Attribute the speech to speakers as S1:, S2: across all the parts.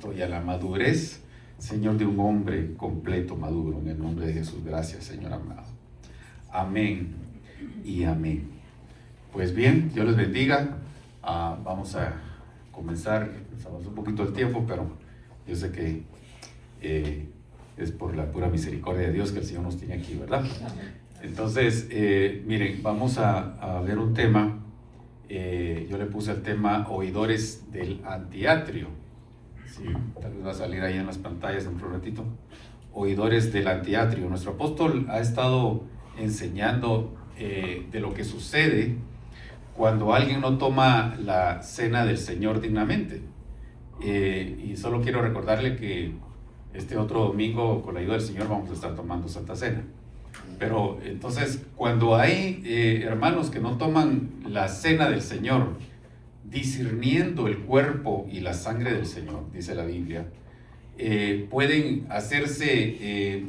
S1: Cristo y a la madurez, Señor, de un hombre completo, maduro, en el nombre de Jesús. Gracias, Señor amado. Amén y amén. Pues bien, Dios les bendiga. Vamos a comenzar, estamos un poquito el tiempo, pero yo sé que es por la pura misericordia de Dios que el Señor nos tiene aquí, ¿verdad? Entonces, miren, vamos a ver un tema. Yo le puse el tema oidores del antiatrio. Sí, tal vez va a salir ahí en las pantallas dentro de un ratito. Oidores del antiatrio. Nuestro apóstol ha estado enseñando de lo que sucede cuando alguien no toma la cena del Señor dignamente. Y solo quiero recordarle que este otro domingo, con la ayuda del Señor, vamos a estar tomando Santa Cena. Pero entonces, cuando hay hermanos que no toman la cena del Señor, discerniendo el cuerpo y la sangre del Señor, dice la Biblia, pueden hacerse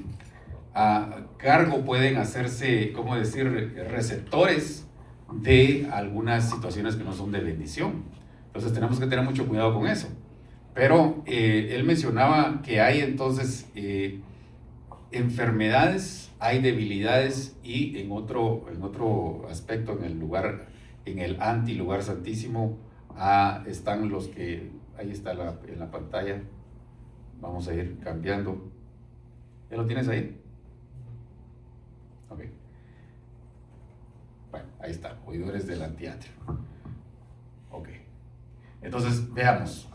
S1: a cargo, pueden hacerse, ¿cómo decir?, receptores de algunas situaciones que no son de bendición. Entonces tenemos que tener mucho cuidado con eso. Pero él mencionaba que hay entonces enfermedades, hay debilidades, y en otro aspecto, en el antilugar santísimo, están los que, ahí está en la pantalla. Vamos a ir cambiando. ¿Ya lo tienes ahí? Ok. Bueno, ahí está, oidores del antiatrio. Ok. Entonces, veamos.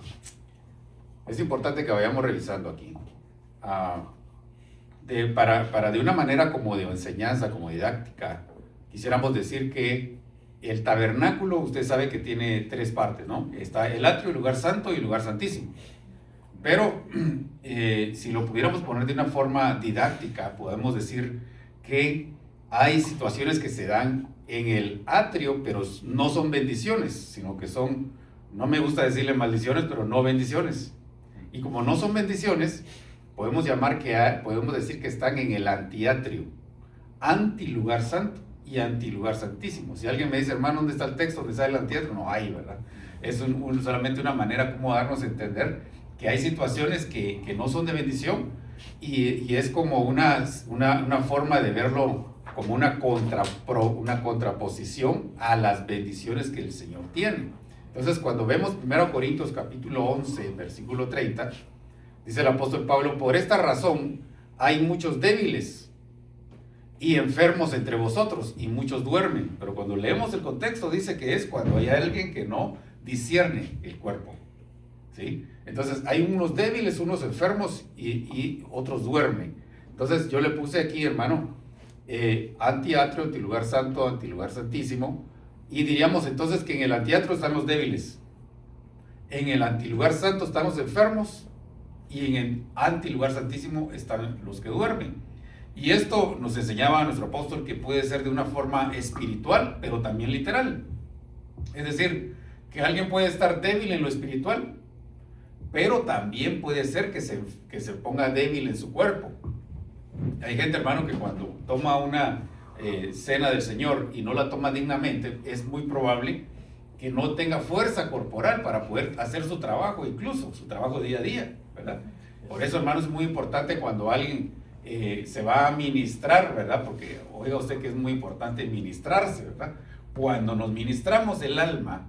S1: Es importante que vayamos revisando aquí. Para de una manera como de enseñanza, como didáctica, quisiéramos decir que el tabernáculo, usted sabe que tiene tres partes, ¿no? Está el atrio, el lugar santo y el lugar santísimo. Pero si lo pudiéramos poner de una forma didáctica, podemos decir que hay situaciones que se dan en el atrio, pero no son bendiciones, sino que son, no me gusta decirle maldiciones, pero no bendiciones. Y como no son bendiciones, podemos decir que están en el antiatrio, antilugar santo y antilugar santísimo. Si alguien me dice, hermano, ¿dónde está el texto? ¿Dónde está el antiatrio? No hay, ¿verdad? Es solamente una manera como darnos a entender que hay situaciones que no son de bendición, y es como una forma de verlo como una contraposición a las bendiciones que el Señor tiene. Entonces, cuando vemos 1 Corintios capítulo 11, versículo 30, dice el apóstol Pablo: por esta razón hay muchos débiles y enfermos entre vosotros, y muchos duermen. Pero cuando leemos el contexto, dice que es cuando hay alguien que no discierne el cuerpo, ¿sí? Entonces, hay unos débiles, unos enfermos, y otros duermen. Entonces, yo le puse aquí, hermano, antiatrio, antilugar santo, antilugar santísimo. Y diríamos entonces que en el antiatrio están los débiles, en el antilugar santo están los enfermos, y en el antilugar santísimo están los que duermen. Y esto nos enseñaba nuestro apóstol que puede ser de una forma espiritual, pero también literal. Es decir, que alguien puede estar débil en lo espiritual, pero también puede ser que se ponga débil en su cuerpo. Hay gente, hermano, que cuando toma una cena del Señor y no la toma dignamente, es muy probable que no tenga fuerza corporal para poder hacer su trabajo, incluso su trabajo día a día, ¿verdad? Por eso, hermano, es muy importante cuando alguien se va a ministrar, ¿verdad? Porque oiga usted que es muy importante ministrarse, ¿verdad? Cuando nos ministramos el alma,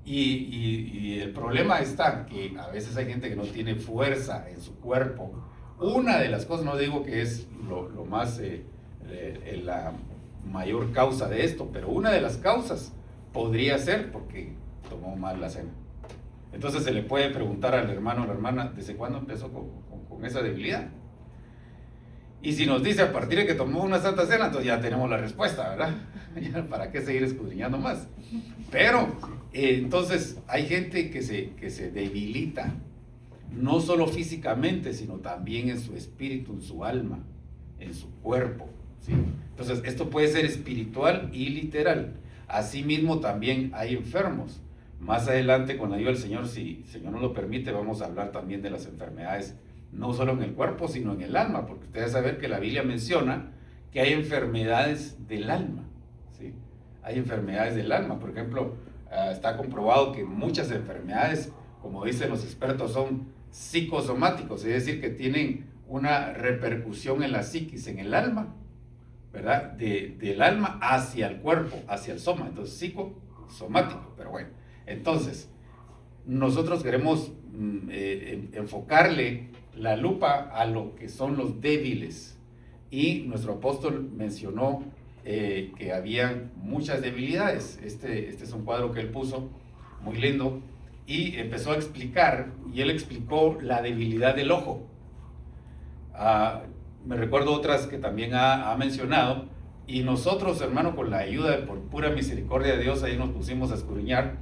S1: y el problema está que a veces hay gente que no tiene fuerza en su cuerpo. Una de las cosas, no digo que es lo más, la mayor causa de esto, pero una de las causas podría ser porque tomó mal la cena. Entonces se le puede preguntar al hermano o la hermana, ¿desde cuándo empezó con esa debilidad? Y si nos dice a partir de que tomó una santa cena, entonces ya tenemos la respuesta, ¿verdad? ¿Para qué seguir escudriñando más? Pero entonces hay gente que se debilita, no solo físicamente, sino también en su espíritu, en su alma, en su cuerpo, ¿sí? Entonces esto puede ser espiritual y literal. Asimismo también hay enfermos. Más adelante, con la ayuda del Señor, si el Señor nos lo permite, vamos a hablar también de las enfermedades, no solo en el cuerpo, sino en el alma, porque ustedes saben que la Biblia menciona que hay enfermedades del alma, ¿sí? Hay enfermedades del alma. Por ejemplo, está comprobado que muchas enfermedades, como dicen los expertos, son psicosomáticos, es decir, que tienen una repercusión en la psiquis, en el alma, ¿verdad? Del alma hacia el cuerpo, hacia el soma, entonces psicosomático, pero bueno, entonces nosotros queremos enfocarle la lupa a lo que son los débiles, y nuestro apóstol mencionó que había muchas debilidades. Este es un cuadro que él puso, muy lindo, y empezó a explicar, y él explicó la debilidad del ojo. Me recuerdo otras que también ha mencionado, y nosotros, hermano, con la ayuda, por pura misericordia de Dios, ahí nos pusimos a escudriñar,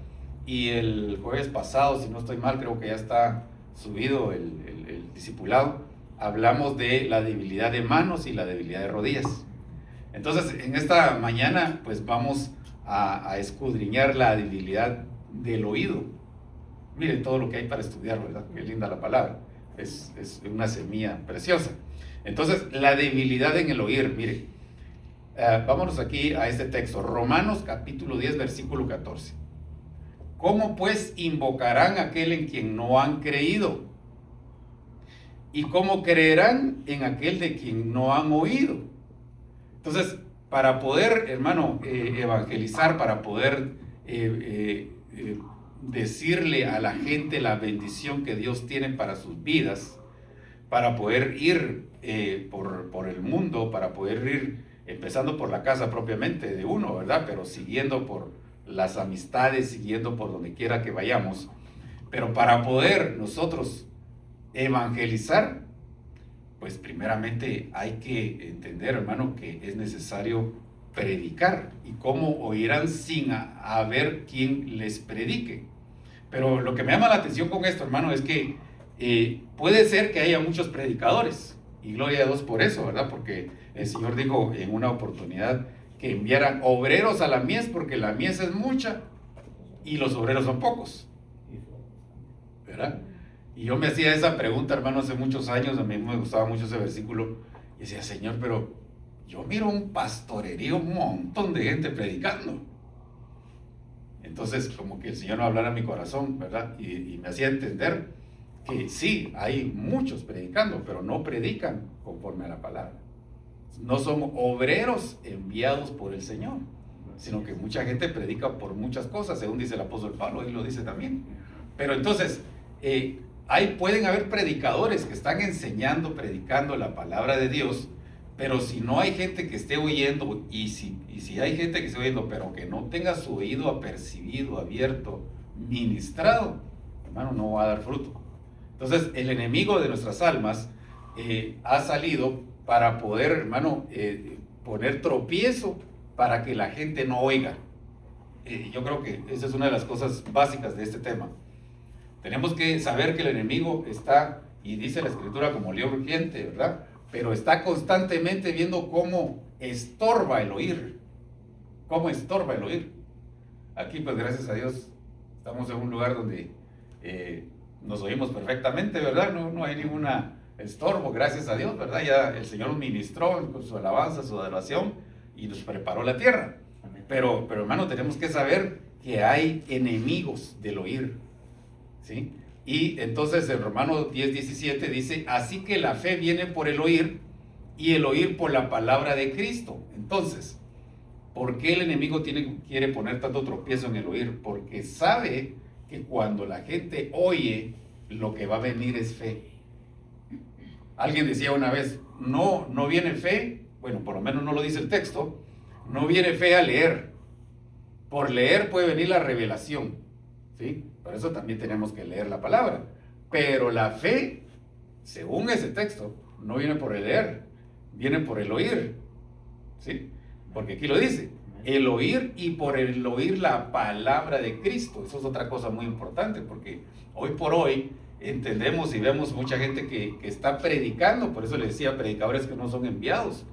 S1: y el jueves pasado, si no estoy mal, creo que ya está subido el discipulado, hablamos de la debilidad de manos y la debilidad de rodillas. Entonces, en esta mañana, pues vamos a escudriñar la debilidad del oído. Miren todo lo que hay para estudiar, ¿verdad? Qué linda la palabra. Es una semilla preciosa. Entonces, la debilidad en el oír, mire. Vámonos aquí a este texto. Romanos capítulo 10, versículo 14. ¿Cómo pues invocarán a aquel en quien no han creído? ¿Y cómo creerán en aquel de quien no han oído? Entonces, para poder, hermano, evangelizar, para poder decirle a la gente la bendición que Dios tiene para sus vidas, para poder ir por el mundo, para poder ir empezando por la casa propiamente de uno, ¿verdad? Pero siguiendo por las amistades, siguiendo por donde quiera que vayamos. Pero para poder nosotros evangelizar, pues primeramente hay que entender, hermano, que es necesario predicar. ¿Y cómo oirán sin haber quien les predique? Pero lo que me llama la atención con esto, hermano, es que puede ser que haya muchos predicadores, y gloria a Dios por eso, ¿verdad? Porque el Señor dijo en una oportunidad que enviaran obreros a la mies, porque la mies es mucha y los obreros son pocos, ¿verdad? Y yo me hacía esa pregunta, hermano, hace muchos años. A mí me gustaba mucho ese versículo, y decía, Señor, pero yo miro un pastorerío, un montón de gente predicando. Entonces, como que el Señor no hablara a mi corazón, ¿verdad? Y me hacía entender que sí, hay muchos predicando, pero no predican conforme a la palabra. No son obreros enviados por el Señor, sino que mucha gente predica por muchas cosas, según dice el apóstol Pablo, y lo dice también. Pero entonces, pueden haber predicadores que están enseñando, predicando la palabra de Dios, pero si no hay gente que esté oyendo, y si hay gente que esté oyendo, pero que no tenga su oído apercibido, abierto, ministrado, hermano, no va a dar fruto. Entonces, el enemigo de nuestras almas ha salido para poder, hermano, poner tropiezo para que la gente no oiga. Yo creo que esa es una de las cosas básicas de este tema. Tenemos que saber que el enemigo está, y dice la Escritura, como león rugiente, ¿verdad? Pero está constantemente viendo cómo estorba el oír. ¿Cómo estorba el oír? Aquí, pues, gracias a Dios, estamos en un lugar donde nos oímos perfectamente, ¿verdad? No hay ninguna estorbo, gracias a Dios, ¿verdad? Ya el Señor nos ministró con su alabanza, su adoración, y nos preparó la tierra. Pero hermano, tenemos que saber que hay enemigos del oír, ¿sí? Y entonces en Romanos 10:17 dice, así que la fe viene por el oír, y el oír por la palabra de Cristo. Entonces, ¿por qué el enemigo quiere poner tanto tropiezo en el oír? Porque sabe que cuando la gente oye, lo que va a venir es fe. Alguien decía una vez, no viene fe, bueno, por lo menos no lo dice el texto, no viene fe a leer. Por leer puede venir la revelación, ¿sí? Por eso también tenemos que leer la palabra. Pero la fe, según ese texto, no viene por el leer, viene por el oír, ¿sí? Porque aquí lo dice, el oír, y por el oír la palabra de Cristo. Eso es otra cosa muy importante, porque hoy por hoy entendemos y vemos mucha gente que está predicando. Por eso les decía, predicadores que no son enviados,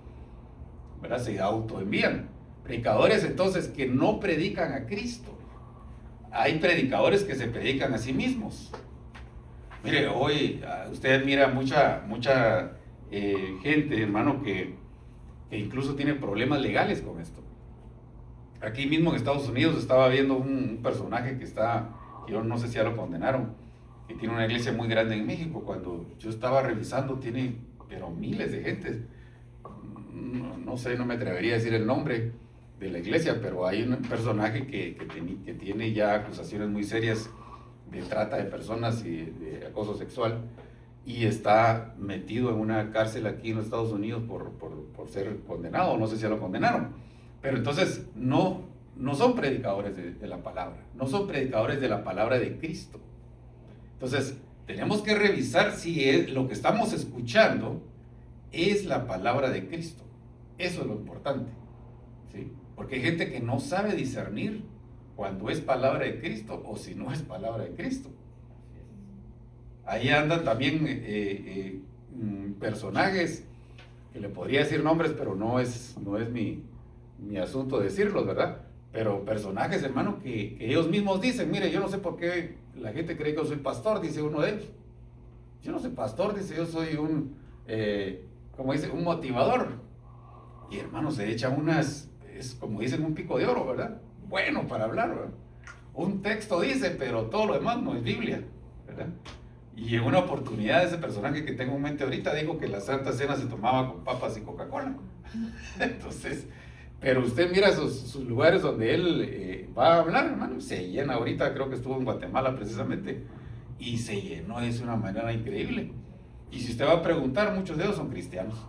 S1: ¿verdad? Se autoenvían. Predicadores entonces que no predican a Cristo. Hay predicadores que se predican a sí mismos. Mire, hoy usted mira mucha gente, hermano, que incluso tiene problemas legales con esto. Aquí mismo en Estados Unidos estaba viendo un personaje que yo no sé si ya lo condenaron, que tiene una iglesia muy grande en México. Cuando yo estaba revisando, tiene, pero miles de gente. No sé, no me atrevería a decir el nombre de la iglesia, pero hay un personaje que tiene ya acusaciones muy serias de trata de personas y de acoso sexual, y está metido en una cárcel aquí en los Estados Unidos por ser condenado. No sé si ya lo condenaron, pero entonces no son predicadores de la palabra, no son predicadores de la palabra de Cristo. Entonces tenemos que revisar si lo que estamos escuchando es la palabra de Cristo. Eso es lo importante, ¿sí? Porque hay gente que no sabe discernir cuando es palabra de Cristo o si no es palabra de Cristo. Ahí andan también personajes que le podría decir nombres, pero no es mi asunto decirlos, ¿verdad? Pero personajes, hermano, que ellos mismos dicen: mire, yo no sé por qué la gente cree que yo soy pastor, dice uno de ellos. Yo no soy pastor, dice, yo soy como dice, un motivador. Y hermano, se echa es como dicen, un pico de oro, ¿verdad? Bueno para hablar, ¿verdad? Un texto dice, pero todo lo demás no es Biblia, ¿verdad? Y en una oportunidad, ese personaje que tengo en mente ahorita dijo que la Santa Cena se tomaba con papas y Coca-Cola. Entonces, pero usted mira sus lugares donde él va a hablar, hermano, se llena. Ahorita creo que estuvo en Guatemala precisamente, y se llenó de una manera increíble. Y si usted va a preguntar, muchos de ellos son cristianos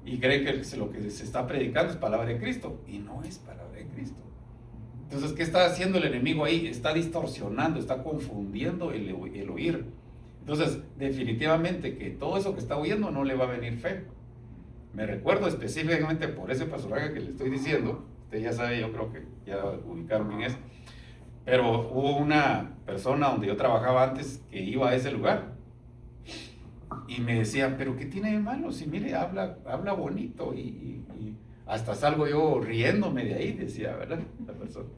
S1: y creen que lo que se está predicando es palabra de Cristo, y no es palabra de Cristo. Entonces, ¿qué está haciendo el enemigo ahí? Está distorsionando, está confundiendo el oír. Entonces, definitivamente que todo eso que está oyendo no le va a venir fe. Me recuerdo específicamente por ese personaje que le estoy diciendo. Usted ya sabe, yo creo que ya ubicaron quién es. Pero hubo una persona donde yo trabajaba antes que iba a ese lugar y me decía: pero ¿qué tiene de malo? Si mire, habla bonito, y hasta salgo yo riéndome de ahí, decía, ¿verdad? La persona.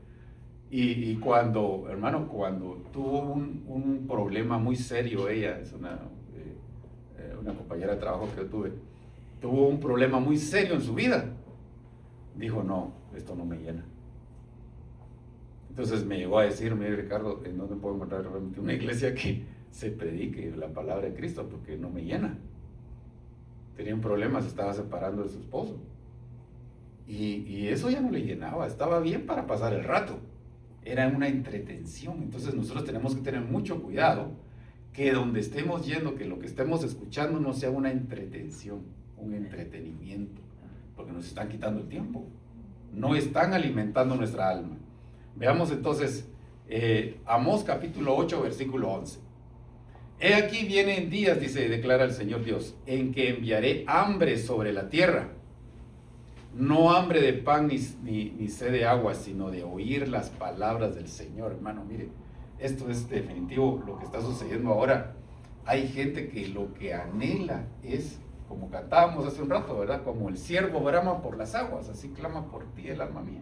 S1: Y cuando, hermano, cuando tuvo un problema muy serio, ella es una compañera de trabajo que yo tuvo un problema muy serio en su vida, dijo: no, esto no me llena. Entonces me llegó a decir: mire, Ricardo, ¿en dónde puedo encontrar realmente una iglesia que se predique la palabra de Cristo? Porque no me llena. Tenía un problema, se estaba separando de su esposo. Y eso ya no le llenaba, estaba bien para pasar el rato. Era una entretención. Entonces nosotros tenemos que tener mucho cuidado que donde estemos yendo, que lo que estemos escuchando no sea una entretención, un entretenimiento, porque nos están quitando el tiempo, no están alimentando nuestra alma. Veamos entonces Amós capítulo 8 versículo 11. He aquí vienen días, dice, declara el Señor Dios, en que enviaré hambre sobre la tierra, no hambre de pan ni sed de agua, sino de oír las palabras del Señor. Hermano, mire, esto es definitivo lo que está sucediendo ahora. Hay gente que lo que anhela es, como cantábamos hace un rato, ¿verdad? Como el ciervo brama por las aguas, así clama por ti el alma mía.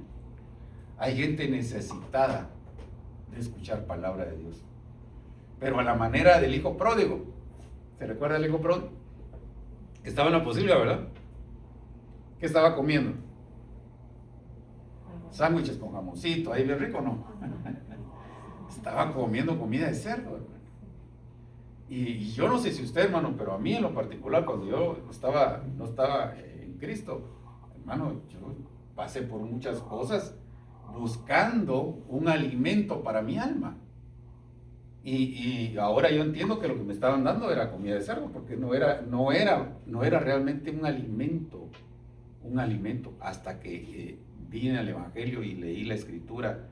S1: Hay gente necesitada de escuchar palabra de Dios, pero a la manera del hijo pródigo. ¿Se recuerda del hijo pródigo? Estaba en la posibilidad, ¿verdad? ¿Qué estaba comiendo? Sándwiches con jamoncito, ahí bien rico, ¿no? Estaba comiendo comida de cerdo, hermano. Y yo no sé si usted, hermano, pero a mí en lo particular, cuando yo no estaba en Cristo, hermano, yo pasé por muchas cosas buscando un alimento para mi alma. Y ahora yo entiendo que lo que me estaban dando era comida de cerdo, porque no era realmente un alimento, hasta que vine al Evangelio y leí la Escritura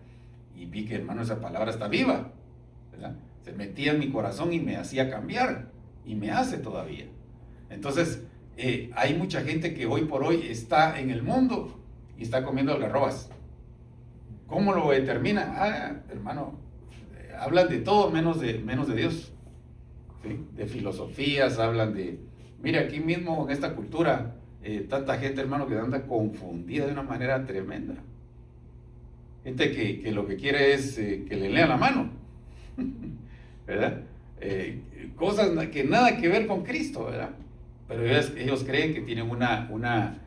S1: y vi que, hermano, esa palabra está viva, ¿verdad? Se metía en mi corazón y me hacía cambiar, y me hace todavía. Entonces, hay mucha gente que hoy por hoy está en el mundo y está comiendo algarrobas. ¿Cómo lo determina? Hermano, hablan de todo menos de Dios, ¿sí? De filosofías, hablan de... Mire, aquí mismo en esta cultura, tanta gente, hermano, que anda confundida de una manera tremenda. Gente que lo que quiere es que le lean la mano, ¿verdad? Cosas que nada que ver con Cristo, ¿verdad? Pero ellos creen que tienen una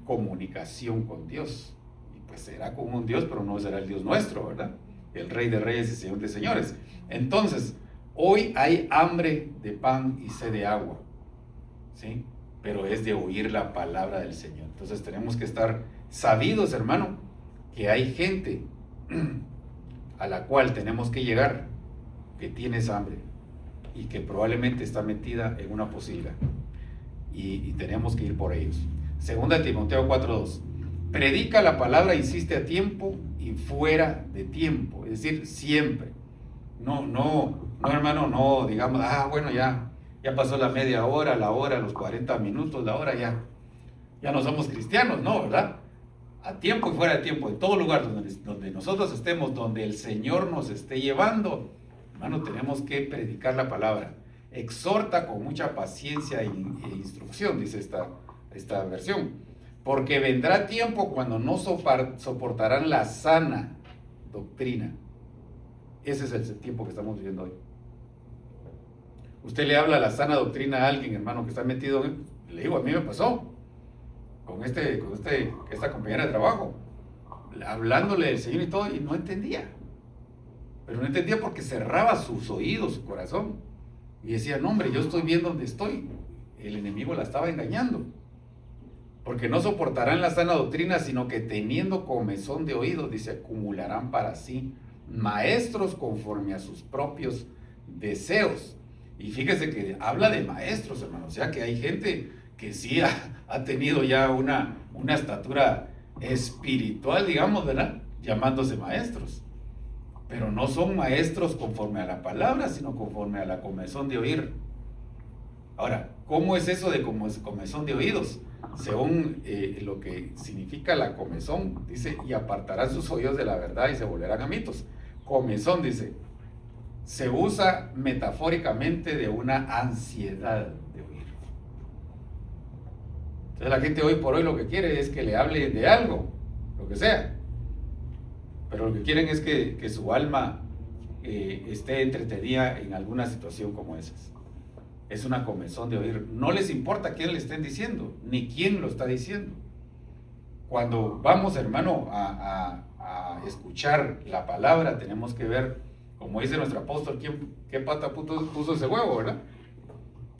S1: comunicación con Dios. Y pues será con un Dios, pero no será el Dios nuestro, ¿verdad? El Rey de Reyes y Señor de Señores. Entonces, Hoy hay hambre de pan y sed de agua, ¿sí? Pero es de oír la palabra del Señor. Entonces tenemos que estar sabidos, hermano, que hay gente a la cual tenemos que llegar, que tiene esa hambre y que probablemente está metida en una pocilga, y tenemos que ir por ellos. Segunda Timoteo 4:2. Predica la palabra, insiste a tiempo y fuera de tiempo, es decir, siempre. No, hermano, no digamos, bueno, ya pasó la media hora, la hora, los 40 minutos, la hora, ya no somos cristianos, no, ¿verdad? A tiempo y fuera de tiempo, en todo lugar donde nosotros estemos, donde el Señor nos esté llevando, hermano, tenemos que predicar la palabra. Exhorta con mucha paciencia e instrucción, dice esta versión, porque vendrá tiempo cuando no soportarán la sana doctrina. Ese es el tiempo que estamos viviendo hoy. Usted le habla la sana doctrina a alguien, hermano, que está metido en... Le digo, a mí me pasó con esta compañera de trabajo, hablándole del Señor y todo, y no entendía. Pero no entendía porque cerraba sus oídos, su corazón. Y decía, no, hombre, yo estoy bien donde estoy. El enemigo la estaba engañando. Porque no soportarán la sana doctrina, sino que teniendo comezón de oídos, dice, acumularán para sí maestros conforme a sus propios deseos. Y fíjese que habla de maestros, hermano. O sea que hay gente que sí ha tenido ya una estatura espiritual, digamos, ¿verdad? Llamándose maestros. Pero no son maestros conforme a la palabra, sino conforme a la comezón de oír. Ahora, ¿cómo es eso de comezón de oídos? Según lo que significa la comezón, dice, y apartarán sus oídos de la verdad y se volverán a mitos. Comezón, dice, se usa metafóricamente de una ansiedad de oír. Entonces la gente hoy por hoy lo que quiere es que le hable de algo, lo que sea. Pero lo que quieren es que su alma esté entretenida en alguna situación como esas. Es una comezón de oír. No les importa quién le estén diciendo, ni quién lo está diciendo. Cuando vamos, hermano, a escuchar la palabra, tenemos que ver, como dice nuestro apóstol, qué pata puso ese huevo, ¿verdad?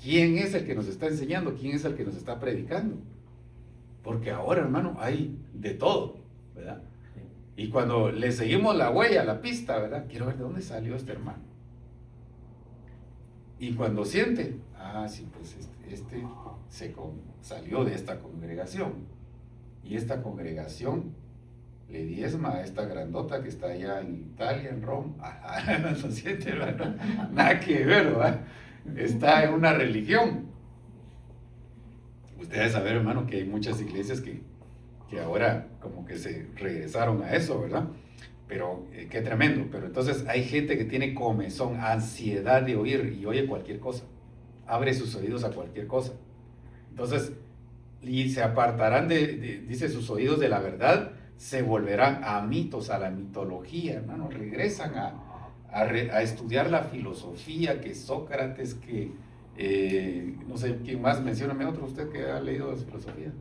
S1: ¿Quién es el que nos está enseñando? ¿Quién es el que nos está predicando? Porque ahora, hermano, hay de todo, ¿verdad? Y cuando le seguimos la huella, la pista, ¿verdad? Quiero ver de dónde salió este hermano. Y cuando siente, sí, pues este salió de esta congregación. Y esta congregación le diezma a esta grandota que está allá en Italia, en Roma. No siente, hermano. Nada que ver, ¿verdad? Está en una religión. Usted debe saber, hermano, que hay muchas iglesias que ahora como que se regresaron a eso, ¿verdad? Pero qué tremendo. Pero entonces hay gente que tiene comezón, ansiedad de oír y oye cualquier cosa. Abre sus oídos a cualquier cosa. Entonces, y se apartarán dice, sus oídos de la verdad, se volverán a mitos, a la mitología, hermano. Regresan a estudiar la filosofía, que Sócrates, que no sé quién más, mencióname otro usted que ha leído filosofía.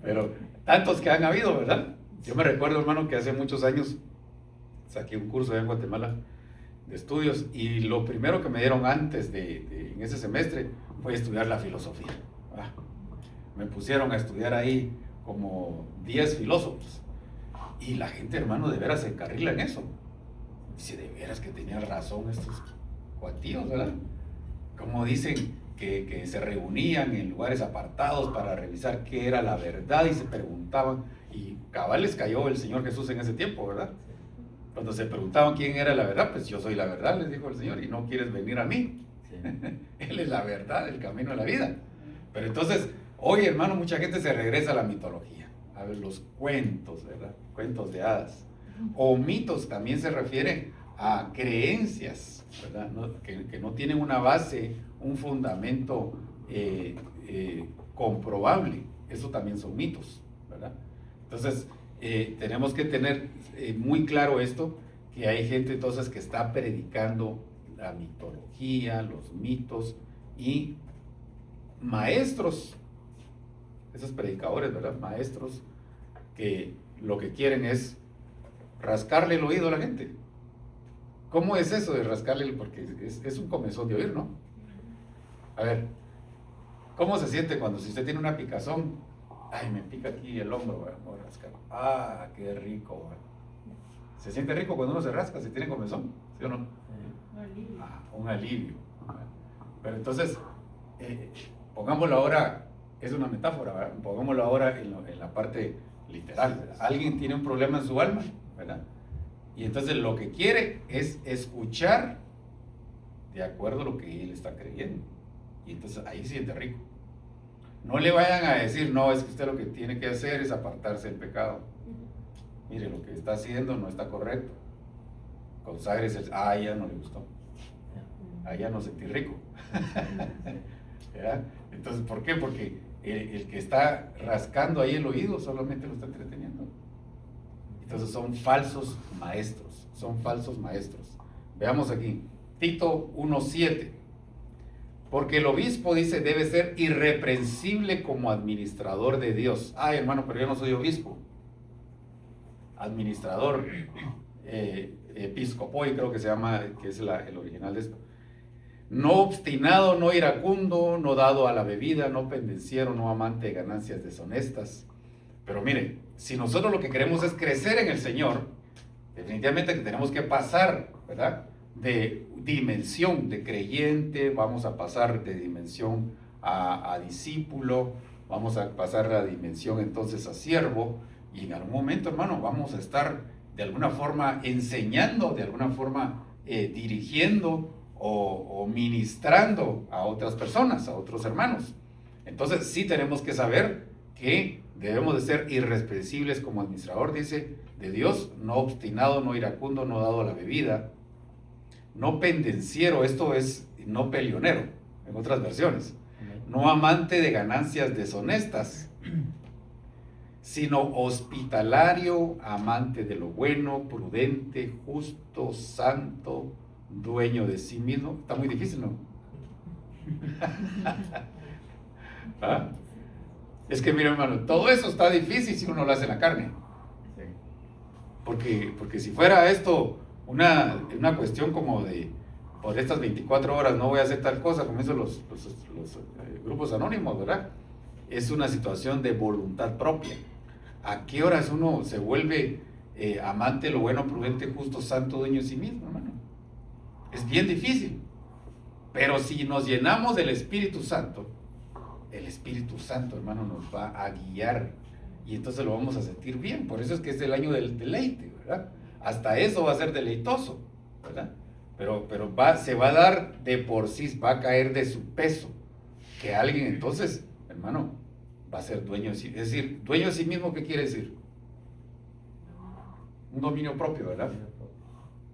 S1: Pero tantos que han habido, ¿verdad? Yo me recuerdo, hermano, que hace muchos años saqué un curso allá en Guatemala de estudios y lo primero que me dieron antes en ese semestre fue estudiar la filosofía. Me pusieron a estudiar ahí como 10 filósofos y la gente, hermano, de veras se encarrila en eso. Dice, de veras que tenían razón estos cuatíos, ¿verdad? Como dicen que se reunían en lugares apartados para revisar qué era la verdad y se preguntaban, y cabal les cayó el Señor Jesús en ese tiempo, ¿verdad? Cuando se preguntaban quién era la verdad, pues yo soy la verdad, les dijo el Señor, y no quieres venir a mí. Sí. Él es la verdad, el camino a la vida. Pero entonces, hoy, hermano, mucha gente se regresa a la mitología, a ver los cuentos, ¿verdad? Cuentos de hadas. O mitos también se refiere a creencias, ¿verdad? Que no tienen una base, un fundamento comprobable. Eso también son mitos, ¿verdad? Entonces, tenemos que tener muy claro esto, que hay gente entonces que está predicando la mitología, los mitos y maestros, esos predicadores, ¿verdad? Maestros que lo que quieren es rascarle el oído a la gente. ¿Cómo es eso de rascarle? Porque es un comezón de oír, ¿no? A ver, ¿cómo se siente cuando si usted tiene una picazón? Ay, me pica aquí el hombro, voy a rascar. Ah, qué rico. ¿Se siente rico cuando uno se rasca, si tiene comezón? ¿Sí o no? Un alivio. Pero entonces, pongámoslo ahora, es una metáfora, ¿verdad? Pongámoslo ahora en la parte literal. Alguien tiene un problema en su alma, ¿verdad? Y entonces lo que quiere es escuchar de acuerdo a lo que él está creyendo. Y entonces ahí siente rico. No le vayan a decir, no, es que usted lo que tiene que hacer es apartarse del pecado. Mire, lo que está haciendo no está correcto. Conságrese, ya no le gustó. Ya no sentí rico. ¿Ya? Entonces, ¿por qué? Porque el que está rascando ahí el oído solamente lo está entreteniendo. Entonces son falsos maestros, son falsos maestros. Veamos aquí, Tito 1:7. Porque el obispo, dice, debe ser irreprensible como administrador de Dios. Ay, hermano, pero yo no soy obispo. Administrador, episcopoi creo que se llama, que es el original de esto. No obstinado, no iracundo, no dado a la bebida, no pendenciero, no amante de ganancias deshonestas. Pero mire, si nosotros lo que queremos es crecer en el Señor, definitivamente que tenemos que pasar, ¿verdad?, de dimensión de creyente, vamos a pasar de dimensión a discípulo, vamos a pasar la dimensión entonces a siervo, y en algún momento, hermano, vamos a estar de alguna forma enseñando, de alguna forma dirigiendo o ministrando a otras personas, a otros hermanos. Entonces sí tenemos que saber que debemos de ser irreprensibles como administrador, dice, de Dios, no obstinado, no iracundo, no dado a la bebida, no pendenciero, esto es no peleonero, en otras versiones, no amante de ganancias deshonestas, sino hospitalario, amante de lo bueno, prudente, justo, santo, dueño de sí mismo. Está muy difícil, ¿no? ¿Ah? Es que mira, hermano, todo eso está difícil si uno lo hace en la carne. Porque si fuera esto una cuestión como de, por estas 24 horas no voy a hacer tal cosa, como dicen los grupos anónimos, ¿verdad? Es una situación de voluntad propia. ¿A qué horas uno se vuelve amante de lo bueno, prudente, justo, santo, dueño de sí mismo, hermano? Es bien difícil. Pero si nos llenamos del Espíritu Santo, el Espíritu Santo, hermano, nos va a guiar y entonces lo vamos a sentir bien. Por eso es que es el año del deleite, ¿verdad? Hasta eso va a ser deleitoso, ¿verdad? Pero se va a dar de por sí, va a caer de su peso. Que alguien entonces, hermano, va a ser dueño de sí. Es decir, dueño de sí mismo, ¿qué quiere decir? Un dominio propio, ¿verdad?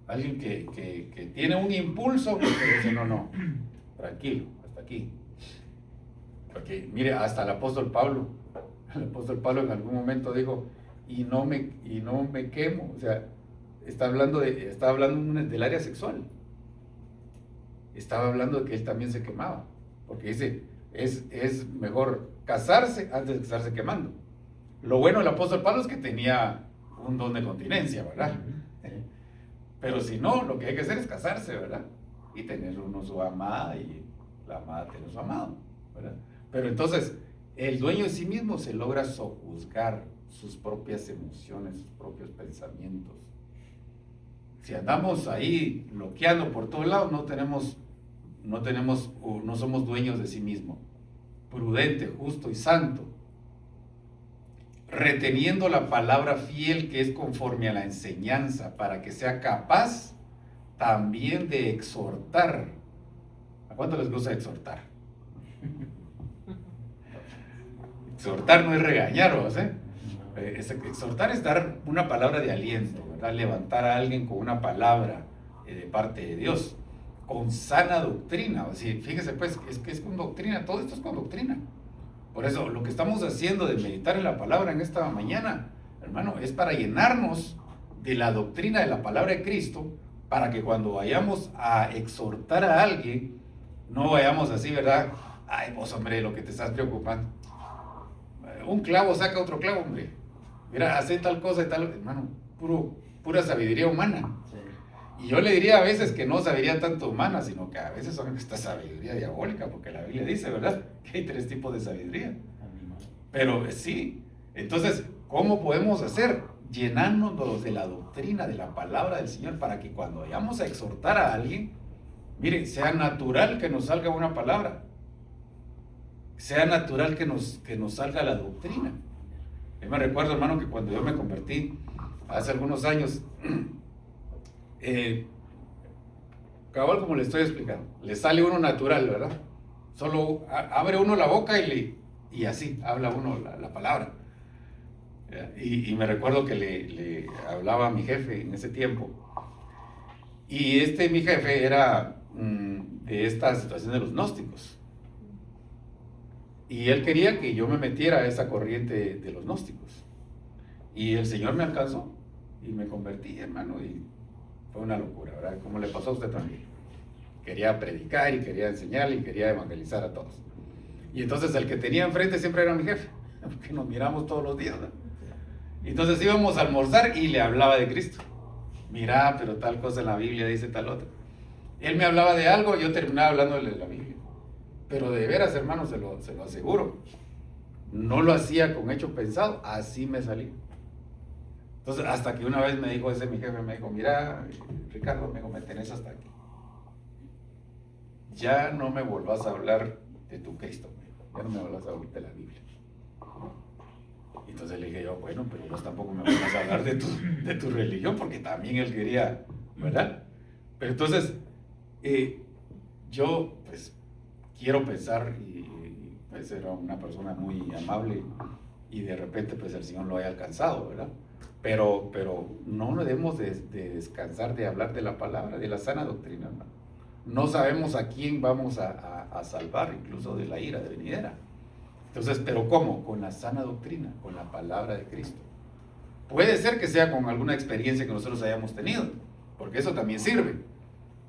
S1: Alguien que tiene un impulso que dice, no, tranquilo, hasta aquí. Porque mire, hasta el apóstol Pablo en algún momento dijo, y no me quemo, o sea, está hablando del área sexual. Estaba hablando de que él también se quemaba, porque dice, es mejor casarse antes de estarse quemando. Lo bueno del apóstol Pablo es que tenía un don de continencia, ¿verdad? Pero si no, lo que hay que hacer es casarse, ¿verdad? Y tener uno su amada y la amada tener su amado, ¿verdad? Pero entonces, el dueño de sí mismo se logra sojuzgar sus propias emociones, sus propios pensamientos. Si andamos ahí bloqueando por todos lados, no somos dueños de sí mismo. Prudente, justo y santo. Reteniendo la palabra fiel que es conforme a la enseñanza, para que sea capaz también de exhortar. ¿A cuánto les gusta exhortar? Exhortar no es regañar, ¿verdad? Exhortar es dar una palabra de aliento, ¿verdad? Levantar a alguien con una palabra de parte de Dios, con sana doctrina. O sea, fíjese pues, es que es con doctrina, todo esto es con doctrina. Por eso lo que estamos haciendo de meditar en la palabra en esta mañana, hermano, es para llenarnos de la doctrina de la palabra de Cristo, para que cuando vayamos a exhortar a alguien, no vayamos así, ¿verdad? Ay, vos, hombre, lo que te estás preocupando. Un clavo saca otro clavo, hombre. Mira, hace tal cosa y tal, hermano, pura sabiduría humana. Sí. Y yo le diría a veces que no sabiduría tanto humana, sino que a veces son esta sabiduría diabólica, porque la Biblia dice, ¿verdad?, que hay 3 tipos de sabiduría. Pero sí, entonces, ¿cómo podemos hacer? Llenándonos de la doctrina, de la palabra del Señor, para que cuando vayamos a exhortar a alguien, miren, sea natural que nos salga una palabra, sea natural que nos salga la doctrina. Yo me recuerdo, hermano, que cuando yo me convertí hace algunos años, cabal, como le estoy explicando, le sale uno natural, ¿verdad? Solo abre uno la boca y así habla uno la palabra. Y me recuerdo que le hablaba a mi jefe en ese tiempo, y mi jefe era de esta situación de los gnósticos, y él quería que yo me metiera a esa corriente de los gnósticos, y el Señor me alcanzó y me convertí, hermano, y fue una locura, ¿verdad? Como le pasó a usted también. Quería predicar y quería enseñar y quería evangelizar a todos. Y entonces el que tenía enfrente siempre era mi jefe, porque nos miramos todos los días, ¿verdad? Entonces íbamos a almorzar y le hablaba de Cristo. Mira, pero tal cosa en la Biblia dice tal otra. Él me hablaba de algo, yo terminaba hablándole de la Biblia. Pero de veras, hermano, se lo aseguro, no lo hacía con hecho pensado, así me salí. Entonces, hasta que una vez me dijo mi jefe, me dijo, mira, Ricardo, me dijo, me tenés hasta aquí. Ya no me volvás a hablar de tu Cristo, ya no me volvás a hablar de la Biblia. Entonces le dije yo, bueno, pero vos tampoco me vas a hablar de tu religión, porque también él quería, ¿verdad? Pero entonces, yo pues quiero pensar, y pues era una persona muy amable, y de repente pues el Señor lo haya alcanzado, ¿verdad? Pero no debemos de descansar de hablar de la palabra, de la sana doctrina, hermano. No sabemos a quién vamos a salvar, incluso de la ira de venidera. Entonces, ¿pero cómo? Con la sana doctrina, con la palabra de Cristo. Puede ser que sea con alguna experiencia que nosotros hayamos tenido, porque eso también sirve.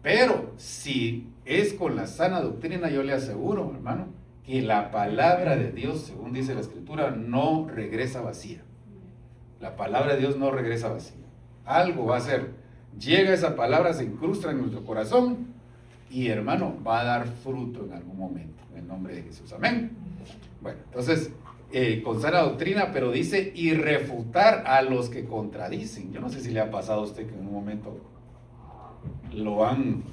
S1: Pero si es con la sana doctrina, yo le aseguro, hermano, que la palabra de Dios, según dice la Escritura, no regresa vacía. La palabra de Dios no regresa vacía. Algo va a hacer. Llega esa palabra, se incrusta en nuestro corazón y, hermano, va a dar fruto en algún momento. En el nombre de Jesús. Amén. Bueno, entonces, con sana doctrina, pero dice, y refutar a los que contradicen. Yo no sé si le ha pasado a usted que en un momento lo han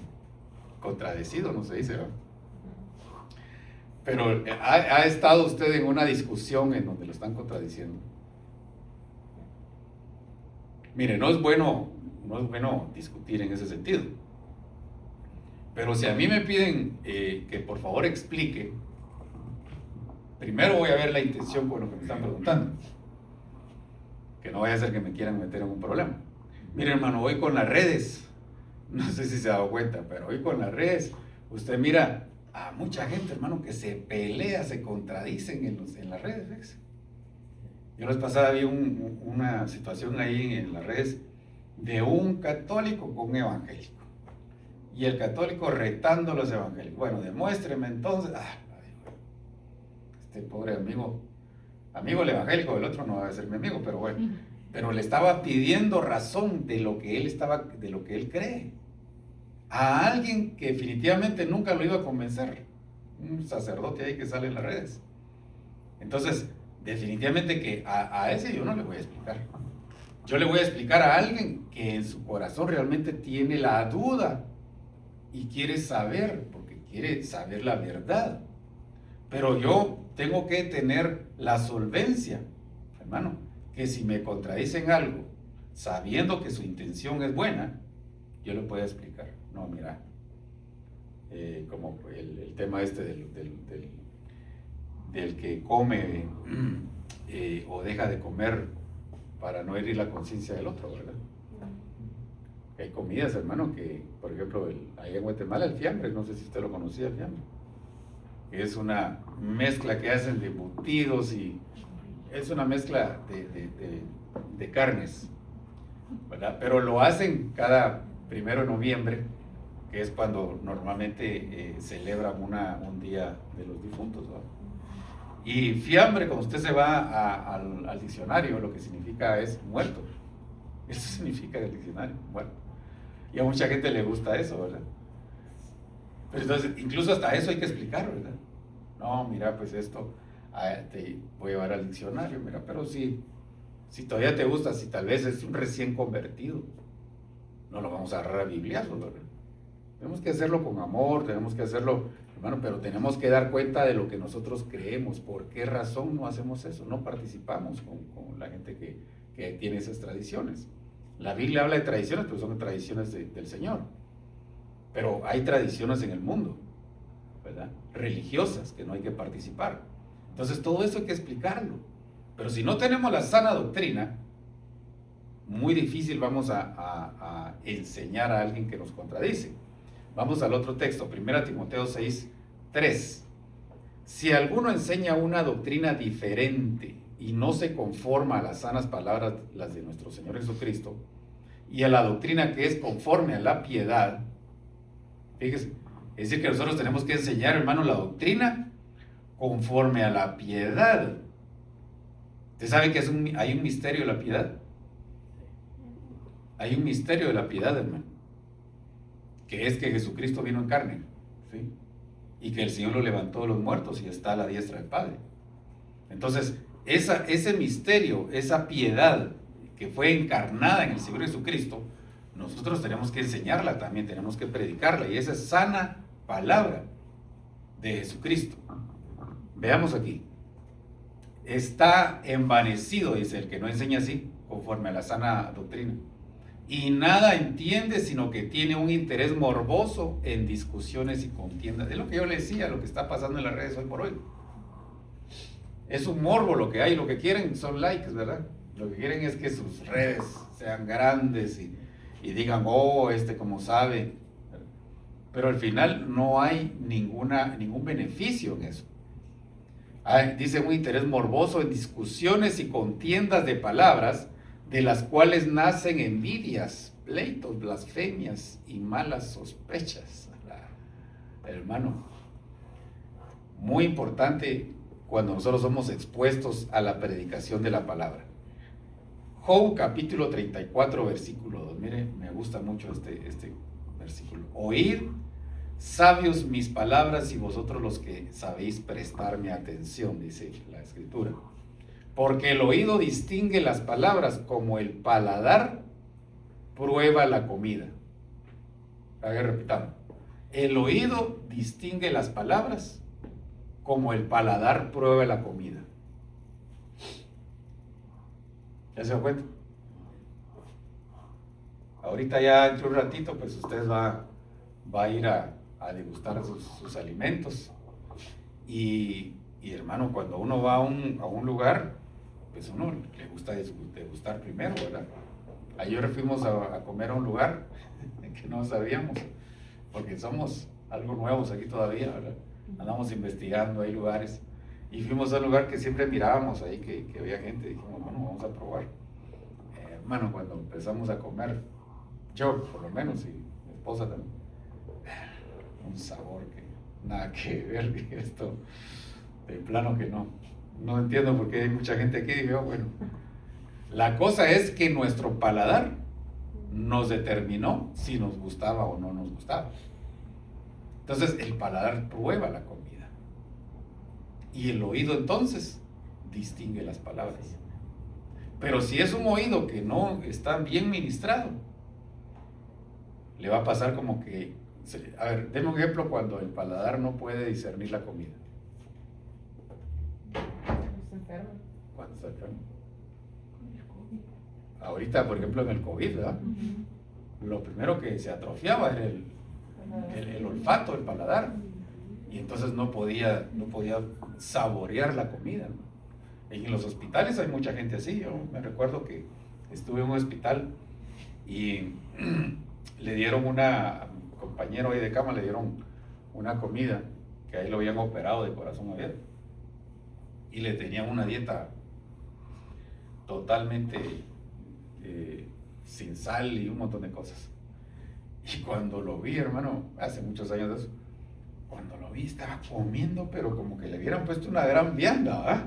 S1: contradecido, no se dice, ¿no? Pero ¿ha estado usted en una discusión en donde lo están contradiciendo? Mire, no es bueno discutir en ese sentido. Pero si a mí me piden que por favor explique, primero voy a ver la intención con lo que me están preguntando. Que no vaya a ser que me quieran meter en un problema. Mire, hermano, hoy con las redes, no sé si se ha dado cuenta, pero hoy con las redes, usted mira a mucha gente, hermano, que se pelea, se contradicen en las redes, ¿ves? Yo la vez pasada vi una situación ahí en las redes de un católico con un evangélico. Y el católico retando a los evangélicos. Bueno, demuéstreme entonces. Este pobre amigo el evangélico, del otro no va a ser mi amigo, pero bueno. Pero le estaba pidiendo razón de lo que él cree. A alguien que definitivamente nunca lo iba a convencer. Un sacerdote ahí que sale en las redes. Entonces, definitivamente que a ese yo no le voy a explicar. Yo le voy a explicar a alguien que en su corazón realmente tiene la duda y quiere saber, porque quiere saber la verdad. Pero yo tengo que tener la solvencia, hermano, que si me contradicen algo, sabiendo que su intención es buena, yo le puedo explicar. No, mira, como el tema este del que come o deja de comer para no herir la conciencia del otro, ¿verdad? Hay comidas, hermano, que, por ejemplo, ahí en Guatemala el fiambre, no sé si usted lo conocía, el fiambre, que es una mezcla que hacen de embutidos y es una mezcla de carnes, ¿verdad? Pero lo hacen cada 1 de noviembre, que es cuando normalmente celebran un día de los difuntos, ¿no? Y fiambre, cuando usted se va al diccionario, lo que significa es muerto. Eso significa el diccionario, muerto. Y a mucha gente le gusta eso, ¿verdad? Pero entonces, incluso hasta eso hay que explicar, ¿verdad? No, mira, pues esto te voy a llevar al diccionario, mira, pero si todavía te gusta, si tal vez es un recién convertido, no lo vamos a agarrar a bibliazos, ¿verdad? Tenemos que hacerlo con amor, tenemos que hacerlo, hermano, pero tenemos que dar cuenta de lo que nosotros creemos. ¿Por qué razón no hacemos eso? No participamos con la gente que tiene esas tradiciones. La Biblia habla de tradiciones, pero son tradiciones del Señor. Pero hay tradiciones en el mundo, ¿verdad? Religiosas, que no hay que participar. Entonces todo eso hay que explicarlo. Pero si no tenemos la sana doctrina, muy difícil vamos a enseñar a alguien que nos contradice. Vamos al otro texto, 1 Timoteo 6:3. Si alguno enseña una doctrina diferente y no se conforma a las sanas palabras, las de nuestro Señor Jesucristo, y a la doctrina que es conforme a la piedad, fíjese, es decir que nosotros tenemos que enseñar, hermano, la doctrina conforme a la piedad. ¿Usted sabe que hay un misterio de la piedad? Hay un misterio de la piedad, hermano, que es que Jesucristo vino en carne, ¿sí? Y que el Señor lo levantó de los muertos y está a la diestra del Padre. Entonces, ese misterio, esa piedad que fue encarnada en el Señor Jesucristo, nosotros tenemos que enseñarla también, tenemos que predicarla, y esa es sana palabra de Jesucristo. Veamos aquí. Está envanecido, dice el que no enseña así, conforme a la sana doctrina, y nada entiende, sino que tiene un interés morboso en discusiones y contiendas. Es lo que yo le decía, lo que está pasando en las redes hoy por hoy. Es un morbo lo que hay, lo que quieren son likes, ¿verdad? Lo que quieren es que sus redes sean grandes y digan, oh, como sabe. Pero al final no hay ningún beneficio en eso. Dice un interés morboso en discusiones y contiendas de palabras, de las cuales nacen envidias, pleitos, blasfemias y malas sospechas. Hermano, muy importante cuando nosotros somos expuestos a la predicación de la palabra. Job capítulo 34, versículo 2. Mire, me gusta mucho este versículo. Oíd, sabios, mis palabras, y vosotros los que sabéis prestarme atención, dice la Escritura. Porque el oído distingue las palabras, como el paladar prueba la comida. A ver, repitamos. El oído distingue las palabras, como el paladar prueba la comida. ¿Ya se da cuenta? Ahorita ya entre un ratito, pues usted va a ir a degustar sus alimentos. Y hermano, cuando uno va a un lugar, pues uno le gusta degustar primero, ¿verdad? Ayer fuimos a comer a un lugar que no sabíamos, porque somos algo nuevos aquí todavía, ¿verdad? Andamos investigando, hay lugares, y fuimos a un lugar que siempre mirábamos ahí, que había gente, y dijimos, bueno, vamos a probar. Hermano, cuando empezamos a comer, yo por lo menos, y mi esposa también, un sabor que nada que ver, esto, de plano que no entiendo por qué hay mucha gente aquí. Digo, bueno, la cosa es que nuestro paladar nos determinó si nos gustaba o no nos gustaba. Entonces el paladar prueba la comida y el oído entonces distingue las palabras. Pero si es un oído que no está bien ministrado, le va a pasar como que, a ver, denme un ejemplo cuando el paladar no puede discernir la comida. Cuando está enfermo. Ahorita, por ejemplo, en el COVID, ¿verdad? Lo primero que se atrofiaba era el olfato, el paladar. Y entonces no podía saborear la comida, ¿no? En los hospitales hay mucha gente así. Yo me recuerdo que estuve en un hospital y le dieron compañero ahí de cama, le dieron una comida que ahí lo habían operado de corazón abierto. Y le tenían una dieta totalmente sin sal y un montón de cosas. Y cuando lo vi, hermano, hace muchos años de eso, cuando lo vi estaba comiendo, pero como que le hubieran puesto una gran vianda, ¿verdad?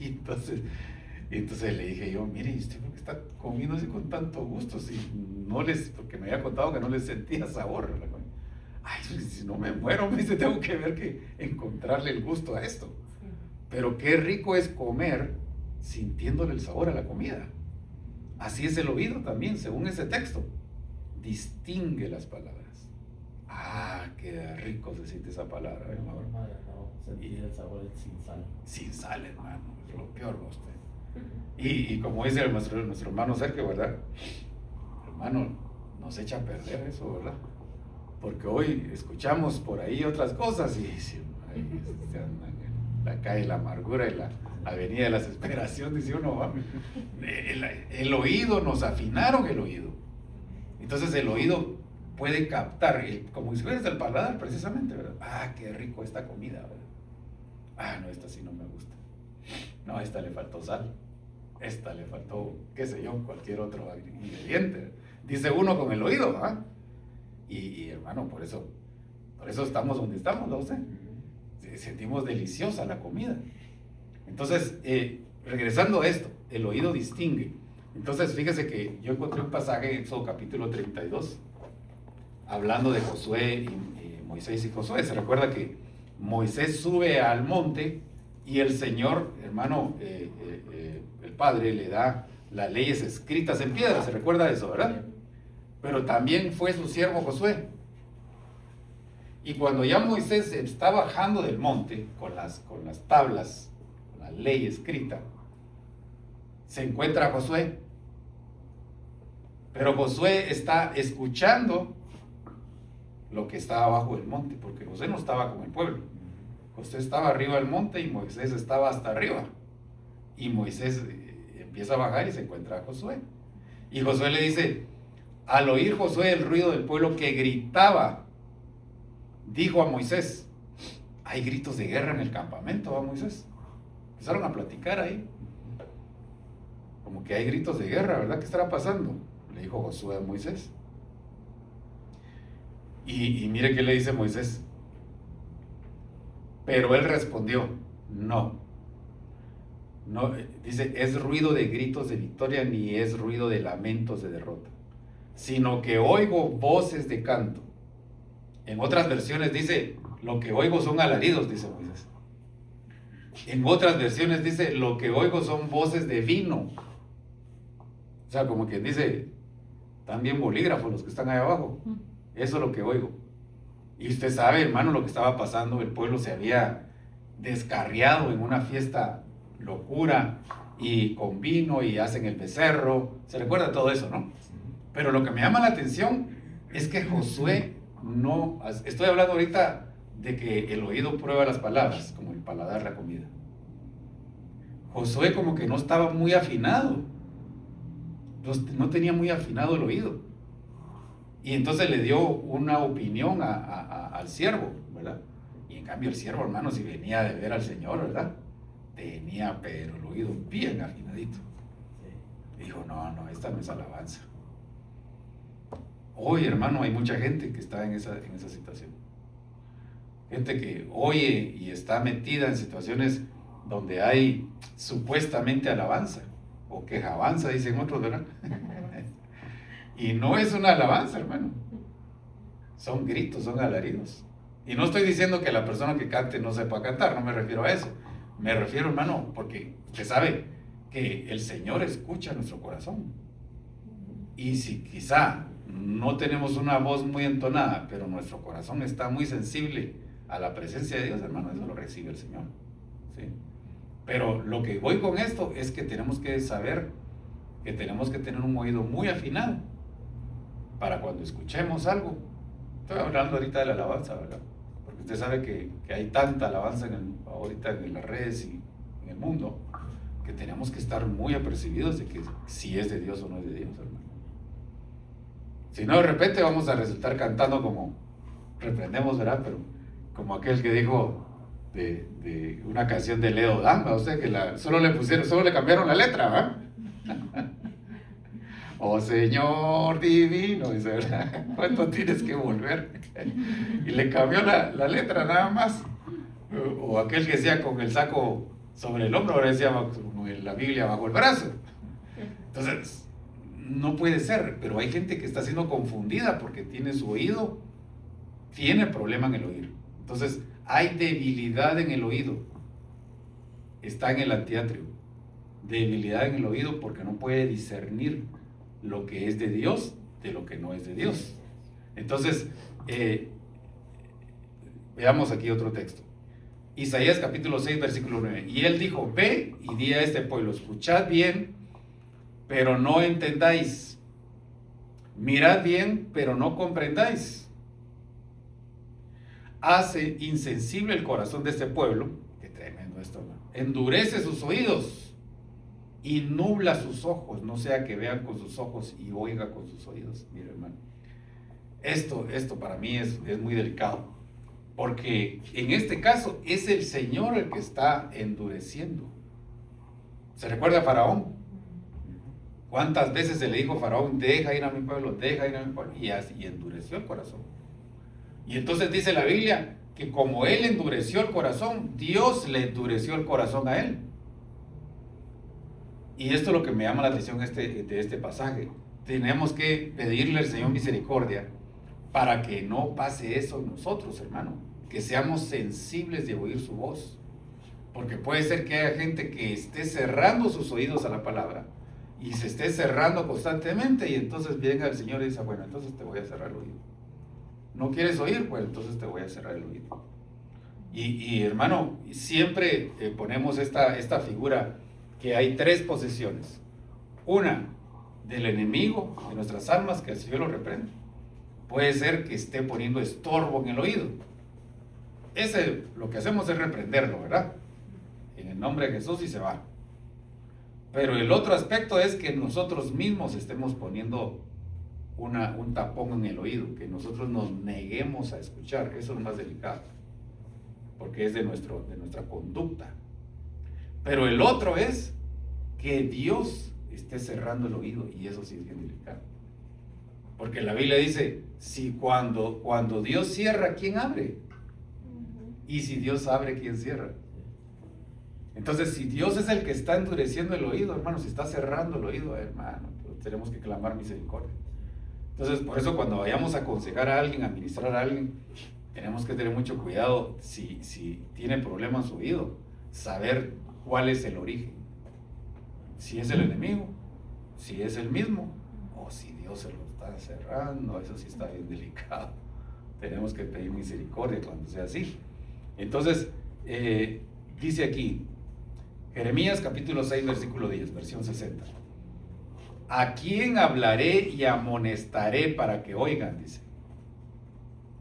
S1: Y entonces le dije yo, mire, ¿y usted por qué está comiendo así con tanto gusto? Si porque me había contado que no les sentía sabor. Ay, si no me muero, me dice, tengo que ver que encontrarle el gusto a esto. Pero qué rico es comer sintiéndole el sabor a la comida. Así es el oído también, según ese texto. Distingue las palabras. Ah, qué rico se siente esa palabra, hermano.
S2: Sentir el sabor sin sal.
S1: Sin sal, hermano, es lo peor, usted. Y como dice nuestro hermano Sergio, ¿verdad? Hermano, nos echa a perder eso, ¿verdad? Porque hoy escuchamos por ahí otras cosas y ahí se andan en la calle de la amargura y la avenida de la desesperación, dice uno, ¿va? El oído, nos afinaron el oído. Entonces el oído puede captar, como si fueras el paladar precisamente, ¿verdad? Ah, qué rico esta comida, ¿verdad? Ah, no, esta sí no me gusta. No, a esta le faltó sal. Esta le faltó, qué sé yo, cualquier otro ingrediente. Dice uno con el oído, ¿ah? Y hermano, por eso estamos donde estamos, ¿no? Sentimos deliciosa la comida. Entonces, regresando a esto, el oído distingue. Entonces, fíjese que yo encontré un pasaje en Éxodo capítulo 32, hablando de Josué y Moisés y Josué. Se recuerda que Moisés sube al monte y el Señor, hermano, el Padre le da las leyes escritas en piedra. ¿Se recuerda de eso, verdad? Pero también fue su siervo Josué. Y cuando ya Moisés está bajando del monte con las tablas, con la ley escrita, se encuentra Josué. Pero Josué está escuchando lo que estaba abajo del monte, porque Josué no estaba con el pueblo. Josué estaba arriba del monte y Moisés estaba hasta arriba. Y Moisés empieza a bajar y se encuentra a Josué. Y Josué le dice, al oír Josué el ruido del pueblo que gritaba, dijo a Moisés, hay gritos de guerra en el campamento, ¿va Moisés? Empezaron a platicar ahí. Como que hay gritos de guerra, ¿verdad? ¿Qué estará pasando? Le dijo Josué a Moisés. Y mire qué le dice Moisés. Pero él respondió, no, dice, es ruido de gritos de victoria, ni es ruido de lamentos de derrota, sino que oigo voces de canto. En otras versiones dice, lo que oigo son alaridos, dice Moisés. En otras versiones dice, lo que oigo son voces de vino. O sea, como quien dice, también bolígrafos los que están ahí abajo. Eso es lo que oigo. Y usted sabe, hermano, lo que estaba pasando. El pueblo se había descarriado en una fiesta locura y con vino y hacen el becerro. ¿Se recuerda todo eso, no? Pero lo que me llama la atención es que Josué no... Estoy hablando ahorita de que el oído prueba las palabras, como el paladar la comida. Josué como que no estaba muy afinado. No tenía muy afinado el oído. Y entonces le dio una opinión al siervo, ¿verdad? Y en cambio el siervo, hermano, si venía de ver al Señor, ¿verdad? Tenía, pero el oído bien afinadito. Y dijo, no, esta no es alabanza. Hoy, hermano, hay mucha gente que está en esa situación. Gente que oye y está metida en situaciones donde hay supuestamente alabanza, o quejabanza, dicen otros, ¿verdad? Y no es una alabanza, hermano. Son gritos, son alaridos. Y no estoy diciendo que la persona que cante no sepa cantar, no me refiero a eso. Me refiero, hermano, porque usted sabe que el Señor escucha nuestro corazón. Y si quizá no tenemos una voz muy entonada, pero nuestro corazón está muy sensible a la presencia de Dios, hermano, eso lo recibe el Señor. ¿Sí? Pero lo que voy con esto es que tenemos que saber que tenemos que tener un oído muy afinado para cuando escuchemos algo. Estoy hablando ahorita de la alabanza, ¿verdad? Porque usted sabe que hay tanta alabanza ahorita en las redes y en el mundo, que tenemos que estar muy apercibidos de que si es de Dios o no es de Dios, hermano. Si no, de repente vamos a resultar cantando como, reprendemos, ¿verdad? Pero como aquel que dijo de una canción de Leo Dan, o sea, que solo le cambiaron la letra, ¿verdad? Oh Señor divino, dice, ¿verdad? ¿Cuánto tienes que volver? Y le cambió la letra nada más. O aquel que decía con el saco sobre el hombro, ahora decía con la Biblia bajo el brazo. Entonces, no puede ser, pero hay gente que está siendo confundida porque tiene su oído, tiene problema en el oír. Entonces, hay debilidad en el oído. Está en el antiatrio. Debilidad en el oído porque no puede discernir lo que es de Dios de lo que no es de Dios. Entonces, veamos aquí otro texto. Isaías capítulo 6, versículo 9. Y él dijo, ve y di a este pueblo, escuchad bien, pero no entendáis. Mirad bien, pero no comprendáis. Hace insensible el corazón de este pueblo. Qué tremendo esto, hermano. Endurece sus oídos y nubla sus ojos, no sea que vean con sus ojos y oiga con sus oídos. Mira, hermano, esto para mí es muy delicado, porque en este caso es el Señor el que está endureciendo. ¿Se recuerda a Faraón? ¿Cuántas veces se le dijo a Faraón, deja ir a mi pueblo, deja ir a mi pueblo? Y endureció el corazón. Y entonces dice la Biblia que como él endureció el corazón, Dios le endureció el corazón a él. Y esto es lo que me llama la atención de este pasaje. Tenemos que pedirle al Señor misericordia para que no pase eso en nosotros, hermano. Que seamos sensibles de oír su voz. Porque puede ser que haya gente que esté cerrando sus oídos a la palabra y se esté cerrando constantemente, y entonces venga el Señor y dice, bueno, entonces te voy a cerrar el oído. ¿No quieres oír? Pues entonces te voy a cerrar el oído. Y hermano, siempre ponemos esta figura que hay tres posesiones. Una, del enemigo de nuestras almas, que el Señor lo reprende. Puede ser que esté poniendo estorbo en el oído. Lo que hacemos es reprenderlo, ¿verdad? En el nombre de Jesús, y se va. Pero el otro aspecto es que nosotros mismos estemos poniendo un tapón en el oído, que nosotros nos neguemos a escuchar. Eso es más delicado, porque es de nuestra conducta. Pero el otro es que Dios esté cerrando el oído, y eso sí es bien delicado. Porque la Biblia dice, si cuando Dios cierra, ¿quién abre? Y si Dios abre, ¿quién cierra? Entonces, si Dios es el que está endureciendo el oído, hermano, si está cerrando el oído, hermano, pues tenemos que clamar misericordia. Entonces, por eso cuando vayamos a aconsejar a alguien, a ministrar a alguien, tenemos que tener mucho cuidado si tiene problemas en su oído, saber cuál es el origen. Si es el enemigo, si es el mismo, o si Dios se lo está cerrando. Eso sí está bien delicado. Tenemos que pedir misericordia cuando sea así. Entonces, dice aquí, Jeremías capítulo 6, versículo 10, versión 60. ¿A quién hablaré y amonestaré para que oigan? Dice.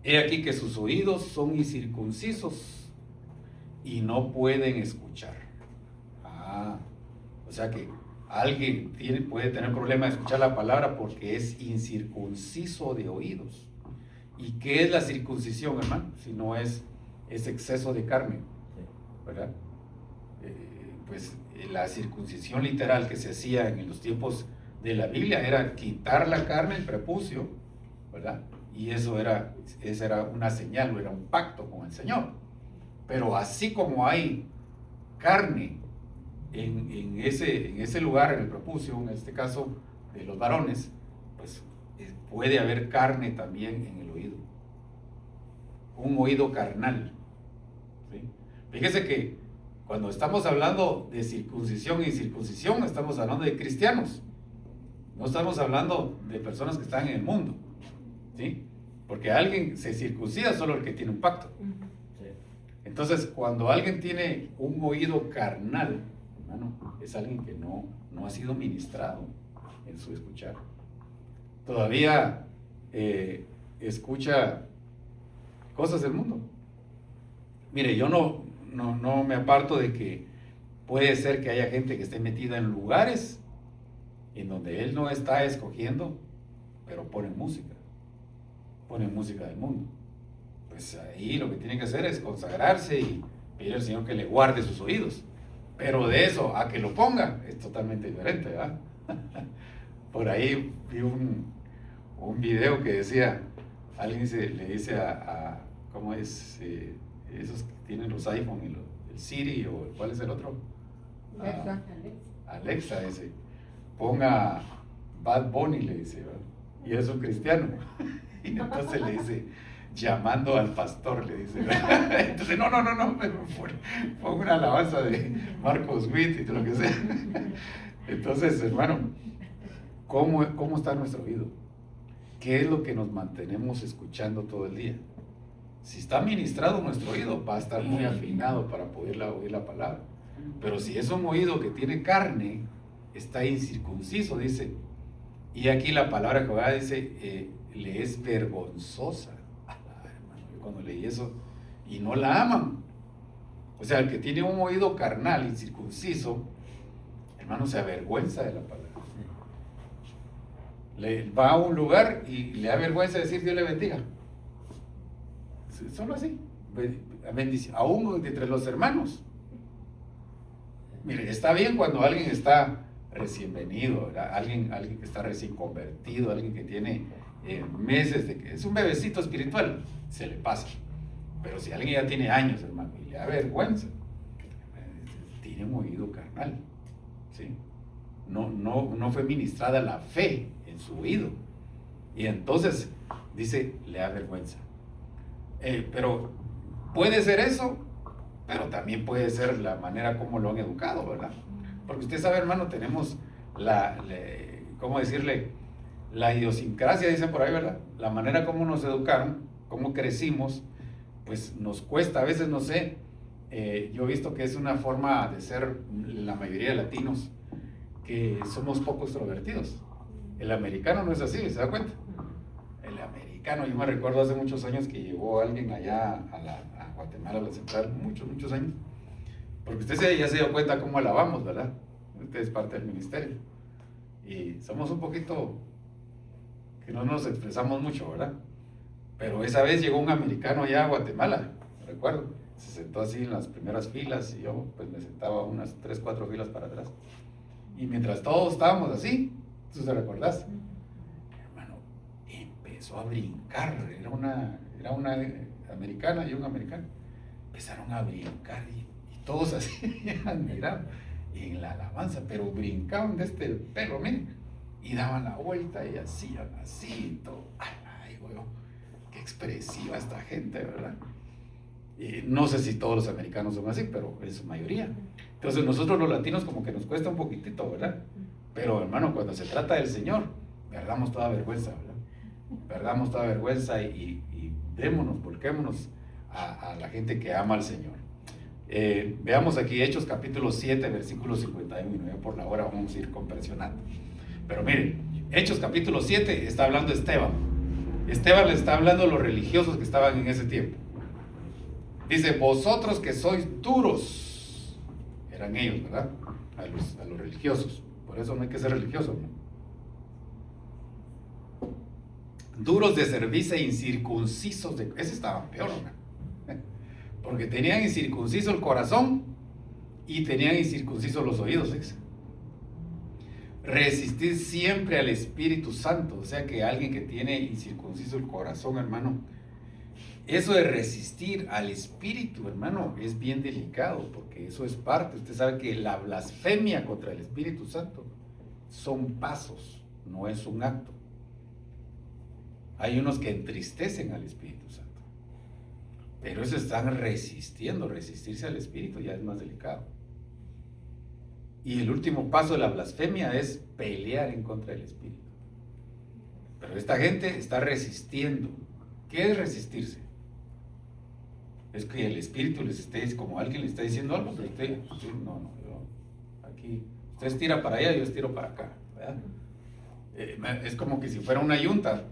S1: He aquí que sus oídos son incircuncisos y no pueden escuchar. O sea que alguien puede tener problema de escuchar la palabra porque es incircunciso de oídos. ¿Y qué es la circuncisión, hermano? Si no es exceso de carne, ¿verdad? Pues la circuncisión literal que se hacía en los tiempos de la Biblia era quitar la carne, el prepucio, ¿verdad? Y esa era una señal, o era un pacto con el Señor. Pero así como hay carne en ese lugar, en el prepucio, en este caso de los varones, pues puede haber carne también en el oído. Un oído carnal, ¿sí? Fíjese que cuando estamos hablando de circuncisión y circuncisión, estamos hablando de cristianos. No estamos hablando de personas que están en el mundo, ¿sí? Porque alguien se circuncida solo el que tiene un pacto. Entonces, cuando alguien tiene un oído carnal, hermano, es alguien que no ha sido ministrado en su escuchar. Todavía escucha cosas del mundo. Mire, yo no me aparto de que puede ser que haya gente que esté metida en lugares en donde él no está escogiendo, pero ponen música del mundo. Pues ahí lo que tiene que hacer es consagrarse y pedir al Señor que le guarde sus oídos. Pero de eso a que lo ponga es totalmente diferente, ¿verdad? Por ahí vi un video que decía, alguien le dice a ¿cómo es? Esos que tienen los iPhone, el Siri, o ¿cuál es el otro? Alexa ese. Ponga Bad Bunny, le dice, ¿verdad? Y es un cristiano. Y entonces le dice, llamando al pastor, le dice, ¿verdad? Entonces, no, pon una alabanza de Marcos Witt y lo que sea. Entonces, hermano, ¿cómo está nuestro oído? ¿Qué es lo que nos mantenemos escuchando todo el día? Si está ministrado nuestro oído, va a estar muy afinado para poder oír la palabra. Pero si es un oído que tiene carne, está incircunciso, dice. Y aquí la palabra que Jehová dice, le es vergonzosa. Hermano, yo cuando leí eso, y no la aman. O sea, el que tiene un oído carnal, incircunciso, hermano, se avergüenza de la palabra. Le va a un lugar y le da vergüenza decir Dios le bendiga. Solo así. Bendición. Aún entre los hermanos. Mire, está bien cuando alguien está recién venido, ¿verdad? Alguien que está recién convertido, alguien que tiene meses de que es un bebecito espiritual, se le pasa. Pero si alguien ya tiene años, hermano, y le da vergüenza, tiene un oído carnal, ¿sí? No fue ministrada la fe en su oído. Y entonces, dice, le da vergüenza. Pero puede ser eso, pero también puede ser la manera como lo han educado, ¿verdad? Porque usted sabe, hermano, tenemos ¿cómo decirle? La idiosincrasia, dicen por ahí, ¿verdad? La manera como nos educaron, cómo crecimos, pues nos cuesta, a veces no sé, yo he visto que es una forma de ser la mayoría de latinos, que somos poco extrovertidos. El americano no es así, ¿se da cuenta? El americano, yo me recuerdo hace muchos años que llegó alguien allá a Guatemala, a la central, muchos años, porque usted ya se dio cuenta cómo alabamos, ¿verdad? Usted es parte del ministerio. Y somos un poquito que no nos expresamos mucho, ¿verdad? Pero esa vez llegó un americano allá a Guatemala, me recuerdo. Se sentó así en las primeras filas y yo pues me sentaba unas 3, 4 filas para atrás. Y mientras todos estábamos así, ¿tú te recordás? Hermano, empezó a brincar. Era una americana y un americano. Empezaron a brincar y todos así, admiraban en la alabanza, pero brincaban de este pelo, miren, y daban la vuelta y hacían así, todo. Ay, güey, qué expresiva esta gente, ¿verdad? Y no sé si todos los americanos son así, pero es su mayoría. Entonces nosotros los latinos como que nos cuesta un poquitito, ¿verdad? Pero hermano, cuando se trata del Señor, perdamos toda vergüenza, ¿verdad? Perdamos toda vergüenza y démonos, volquémonos a la gente que ama al Señor. Veamos aquí Hechos capítulo 7, versículo 51. Ya por la hora vamos a ir compresionando. Pero miren, Hechos capítulo 7 está hablando Esteban. Esteban le está hablando a los religiosos que estaban en ese tiempo. Dice, vosotros que sois duros, eran ellos, ¿verdad? A los religiosos. Por eso no hay que ser religioso, ¿no? Duros de cerviz e incircuncisos de... Ese estaba peor, ¿no? Porque tenían incircunciso el corazón y tenían incircuncisos los oídos, ¿sí? Resistir siempre al Espíritu Santo. O sea que alguien que tiene incircunciso el corazón, hermano, eso de resistir al Espíritu, hermano, es bien delicado, porque eso es parte. Usted sabe que la blasfemia contra el Espíritu Santo son pasos, no es un acto. Hay unos que entristecen al Espíritu Santo, pero eso están resistiendo. Resistirse al Espíritu ya es más delicado. Y el último paso de la blasfemia es pelear en contra del Espíritu. Pero esta gente está resistiendo. ¿Qué es resistirse? Es que el Espíritu les esté, como alguien le está diciendo algo, pero usted, no, aquí, usted estira para allá, yo estiro para acá, ¿verdad? Es como que si fuera una yunta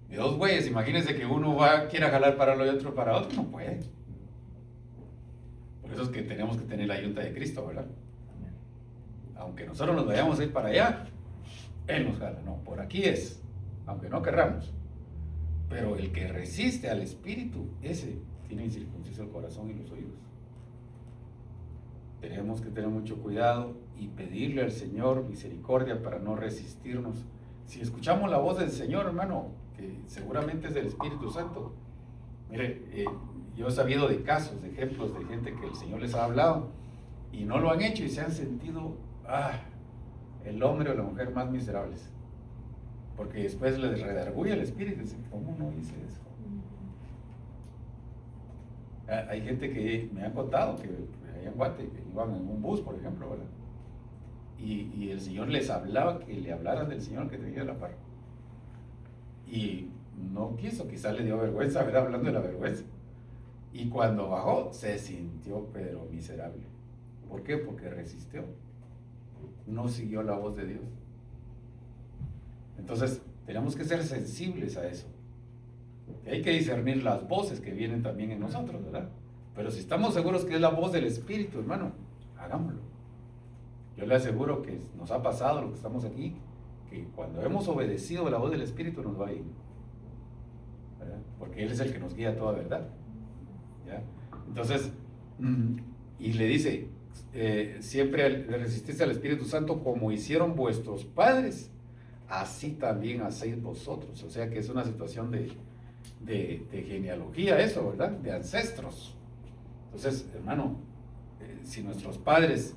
S1: de dos güeyes. Imagínense que uno quiera jalar para uno y otro para otro, no puede. Por eso es que tenemos que tener la yunta de Cristo, ¿verdad? Aunque nosotros nos vayamos a ir para allá, Él nos jala. No, por aquí es, aunque no querramos. Pero el que resiste al Espíritu, ese tiene incircunciso el corazón y los oídos. Tenemos que tener mucho cuidado y pedirle al Señor misericordia para no resistirnos. Si escuchamos la voz del Señor, hermano, que seguramente es del Espíritu Santo. Mire, yo he sabido de casos, de ejemplos de gente que el Señor les ha hablado y no lo han hecho y se han sentido el hombre o la mujer más miserables. Porque después les redarguye el espíritu y dice, ¿cómo no hice eso? Hay gente que me ha contado que allá en Guate, que iban en un bus, por ejemplo, ¿verdad? Y el Señor les hablaba, que le hablaran del Señor que tenía la par. Y no quiso, quizás le dio vergüenza, ¿verdad? Hablando de la vergüenza. Y cuando bajó, se sintió pero miserable. ¿Por qué? Porque resistió. No siguió la voz de Dios. Entonces, tenemos que ser sensibles a eso. Hay que discernir las voces que vienen también en nosotros, ¿verdad? Pero si estamos seguros que es la voz del Espíritu, hermano, hagámoslo. Yo le aseguro que nos ha pasado lo que estamos aquí, que cuando hemos obedecido la voz del Espíritu nos va a ir, ¿verdad? Porque Él es el que nos guía a toda verdad, ¿ya? Entonces, y le dice, siempre le resistís al Espíritu Santo como hicieron vuestros padres, así también hacéis vosotros. O sea que es una situación de genealogía eso, ¿verdad? De ancestros. Entonces, hermano, si nuestros padres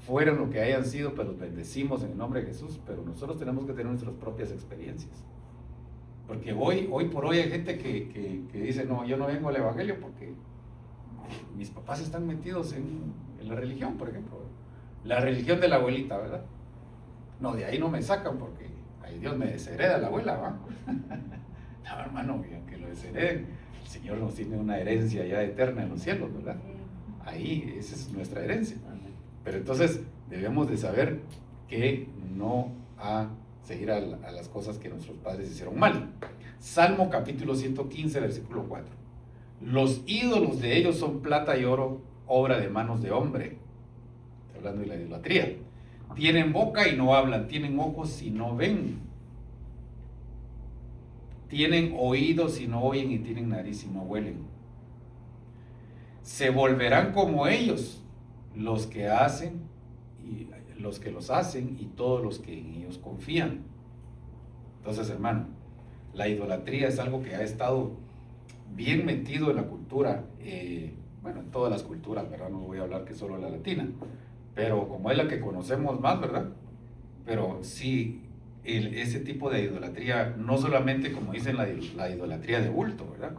S1: fueran lo que hayan sido, pues los bendecimos en el nombre de Jesús, pero nosotros tenemos que tener nuestras propias experiencias. Porque hoy por hoy hay gente que dice, no, yo no vengo al Evangelio porque mis papás están metidos en la religión, por ejemplo. La religión de la abuelita, ¿verdad? No, de ahí no me sacan porque ahí Dios me deshereda la abuela, ¿va? No, hermano, que lo deshereden. El Señor nos tiene una herencia ya eterna en los cielos, ¿verdad? Ahí, esa es nuestra herencia. Pero entonces debemos de saber que no a seguir a las cosas que nuestros padres hicieron mal. Salmo capítulo 115, versículo 4. Los ídolos de ellos son plata y oro, obra de manos de hombre. Está hablando de la idolatría. Tienen boca y no hablan, tienen ojos y no ven. Tienen oídos y no oyen, y tienen nariz y no huelen. Se volverán como ellos, los que hacen y los que los hacen y todos los que en ellos confían. Entonces, hermano, la idolatría es algo que ha estado bien metido en la cultura, bueno, en todas las culturas, ¿verdad? No voy a hablar que solo la latina, pero como es la que conocemos más, ¿verdad? Pero sí, ese tipo de idolatría, no solamente como dicen la idolatría de bulto, ¿verdad?